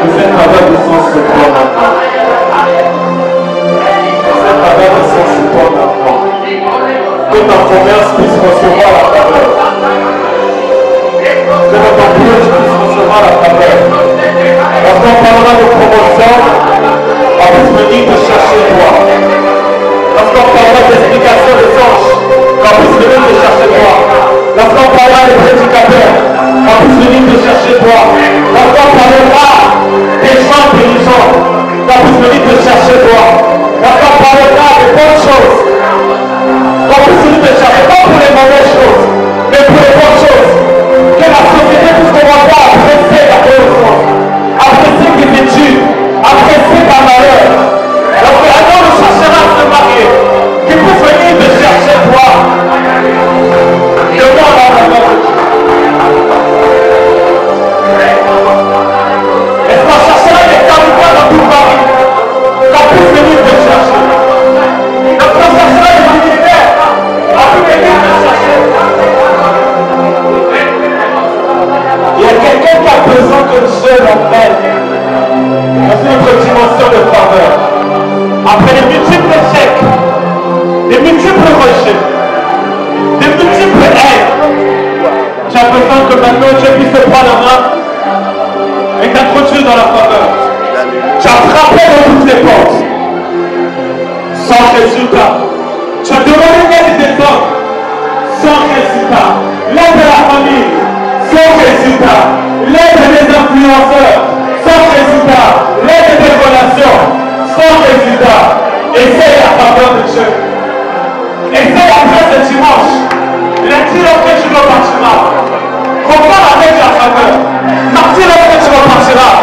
Vous êtes avec le sens support maintenant. Vous êtes avec le sens support maintenant. Que ta commerce puisse recevoir la faveur. Que notre emploi puisse recevoir la faveur. Lorsqu'on parlera de promotion, on puisse venir te chercher toi. Lorsqu'on parlera d'explication des anges, on puisse venir te chercher toi. Lorsqu'on parlera des prédicateurs, on puisse venir te chercher toi. Lorsqu'on parlera des gens intelligents, on puisse venir te chercher toi. Lorsqu'on parlera des bonnes choses, on puisse venir te chercher, pas pour les mauvaises choses, mais pour les bonnes choses. Que la société puisse commencer à apprécier ta connaissance, apprécier tes études, apprécier ta valeur. Lorsque un homme cherchera à se marier, qu'il puisse venir te chercher toi. Demande la faveur de Dieu. Est-ce qu'on cherchera des candidats dans tout Paris, qu'on puisse venir te chercher? Est-ce qu'on cherchera des militaires, qu'on puisse venir te chercher? Il y a quelqu'un qui a besoin que Dieu l'emmène dans une autre dimension de faveur. Après les multiples échecs, les multiples rejets, les multiples haines, j'ai besoin que maintenant Dieu puisse te prendre la main et t'introduire dans la faveur. Tu as frappé dans toutes les portes sans résultat. Tu as demandé l'aide des hommes sans résultat. L'aide de la famille sans résultat. L'aide des influenceurs sans résultat. L'aide des relations sans résultat. Essaye la faveur de Dieu. Essaye après ce dimanche. Lundi lorsque tu repartiras. Compare avec la faveur. Mardi lorsque tu repartiras.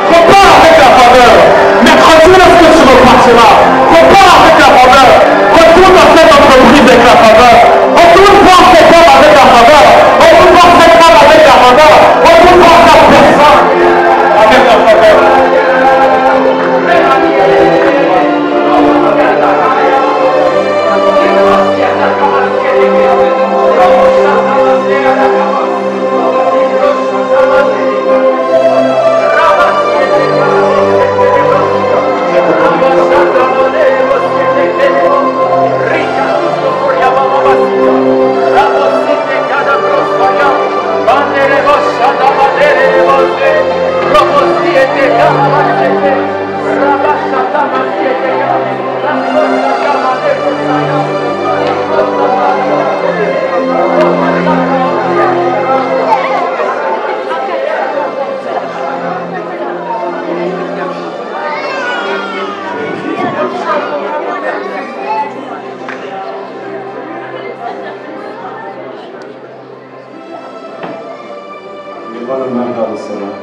Compare avec la faveur. Mercredi lorsque tu repartiras. Compare avec la faveur. Retourne dans cette entreprise avec la faveur. Retourne voir cet homme avec la faveur. Retourne voir cette femme avec la faveur. Retourne voir cette personne avec la faveur. Lèvons nos mains vers le Seigneur.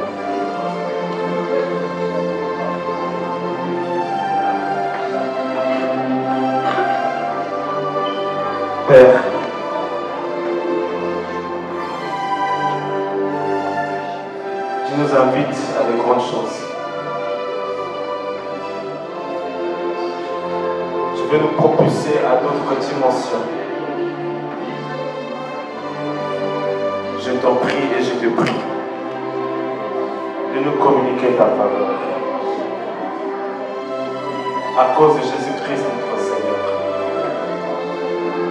Père, tu nous invites à de grandes choses. Tu veux nous propulser à d'autres dimensions. Je t'en prie et je te prie de nous communiquer ta faveur. À cause de Jésus-Christ, notre Seigneur.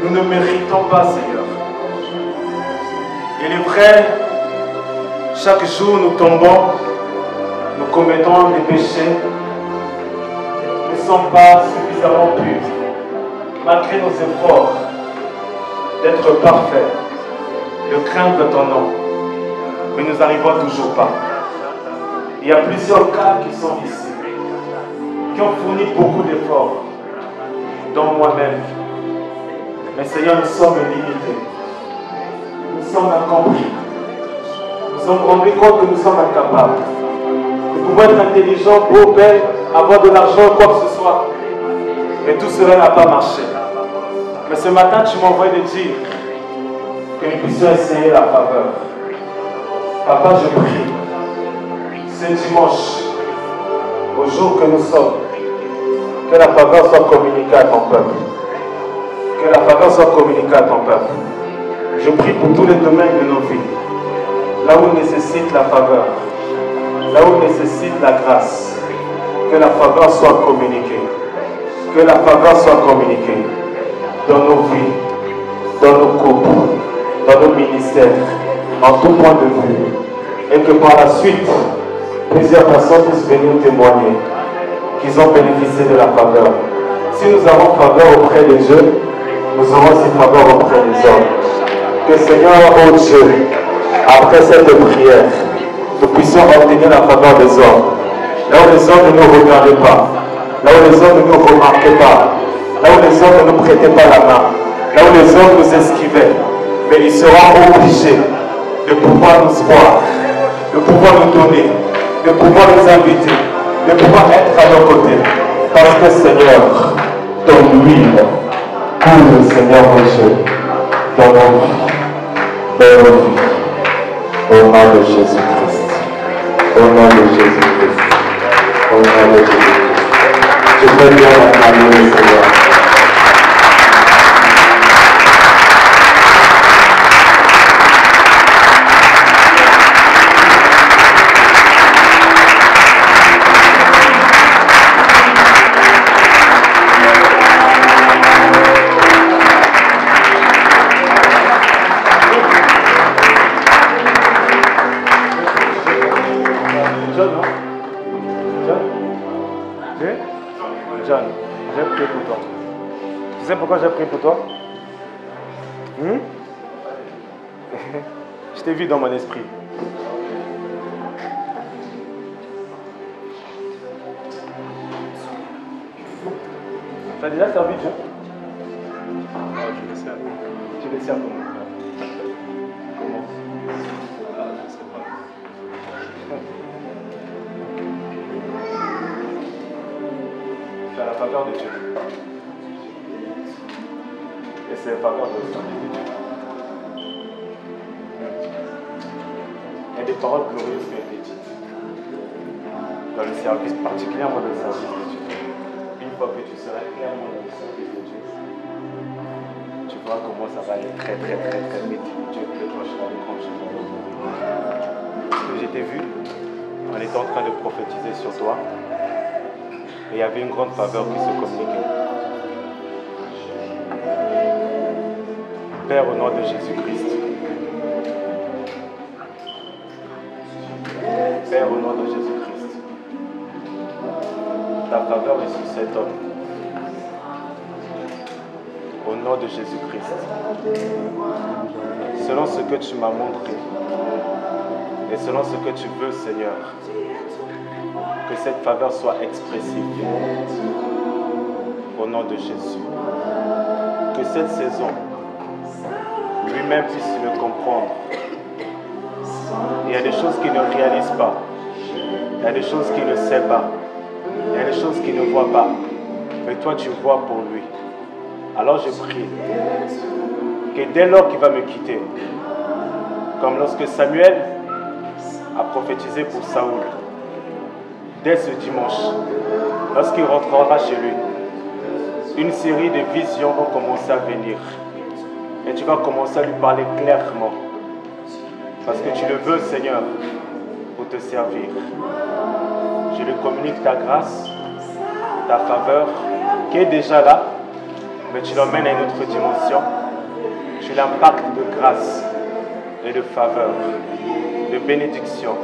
Nous ne méritons pas, Seigneur. Il est vrai, chaque jour nous tombons, nous commettons des péchés. Nous ne sommes pas suffisamment purs, malgré nos efforts d'être parfaits, de craindre ton nom. Mais nous n'arrivons toujours pas. Il y a plusieurs cas qui sont ici, qui ont fourni beaucoup d'efforts, dont moi-même. Mais Seigneur, nous sommes limités. Nous sommes incompris. Nous sommes rendus compte que nous sommes incapables. Nous pouvons être intelligents, beaux, belles, avoir de l'argent, quoi que ce soit. Mais tout cela n'a pas marché. Mais ce matin, tu m'as envoyé de dire que nous puissions essayer la faveur. Papa, je prie, ce dimanche, au jour que nous sommes, que la faveur soit communiquée à ton peuple. Que la faveur soit communiquée à ton peuple. Je prie pour tous les domaines de nos vies. Là où on nécessite la faveur. Là où on nécessite la grâce. Que la faveur soit communiquée. Que la faveur soit communiquée. Dans nos vies. Dans nos couples. Dans nos ministères. En tout point de vue. Et que par la suite, plusieurs personnes puissent venir témoigner qu'ils ont bénéficié de la faveur. Si nous avons faveur auprès de Dieu, nous aurons aussi faveur auprès des hommes. Que Seigneur, oh Dieu, après cette prière, nous puissions obtenir la faveur des hommes. Là où les hommes ne nous regardaient pas, là où les hommes ne nous remarquaient pas, là où les hommes ne nous prêtaient pas la main, là où les hommes nous esquivaient, mais ils seront obligés de pouvoir nous voir, de pouvoir nous donner, de pouvoir nous inviter, de pouvoir être à nos côtés. Parce que Seigneur, ton huile, coule, Seigneur mon Dieu, dans nos vies, au nom de Jésus-Christ, au nom de Jésus-Christ, au nom de Jésus-Christ. Je veux bien m'accompagner, Seigneur. John, j'ai prié pour toi. Tu sais pourquoi j'ai prié pour toi? Je t'ai vu dans mon esprit. Tu as déjà servi Dieu? Je le sers. Tu le sers comment? Comment? Je ne sais pas. Tu as la faveur de Dieu. Et c'est la faveur de Dieu. Il y a des paroles glorieuses qui ont été dites dans le service, particulièrement dans le service de Dieu. Une fois que tu seras clairement dans le service de Dieu, tu verras comment ça va aller très vite. Dieu déclenchera les grandes choses. Parce que je t'ai vu, on était en train de prophétiser sur toi. Et il y avait une grande faveur qui se communiquait. Père, au nom de Jésus-Christ. Père, au nom de Jésus-Christ. Ta faveur est sur cet homme. Au nom de Jésus-Christ. Selon ce que tu m'as montré. Et selon ce que tu veux, Seigneur. Que cette faveur soit expressive. Au nom de Jésus. Que cette saison, lui-même puisse le comprendre. Il y a des choses qu'il ne réalise pas. Il y a des choses qu'il ne sait pas. Il y a des choses qu'il ne voit pas. Mais toi, tu vois pour lui. Alors je prie que dès lors qu'il va me quitter, comme lorsque Samuel a prophétisé pour Saoul, dès ce dimanche, lorsqu'il rentrera chez lui, une série de visions vont commencer à venir. Et tu vas commencer à lui parler clairement. Parce que tu le veux, Seigneur, pour te servir. Je lui communique ta grâce, ta faveur, qui est déjà là, mais tu l'emmènes à une autre dimension. Tu l'impactes de grâce et de faveur, de bénédiction,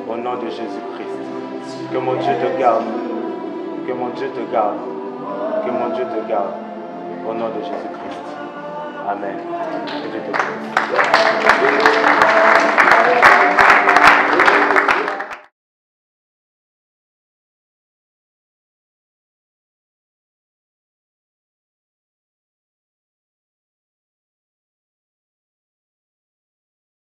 au nom de Jésus-Christ. Que mon Dieu te garde, que mon Dieu te garde, que mon Dieu te garde, au nom de Jésus-Christ. Amen. Que Dieu te bénisse.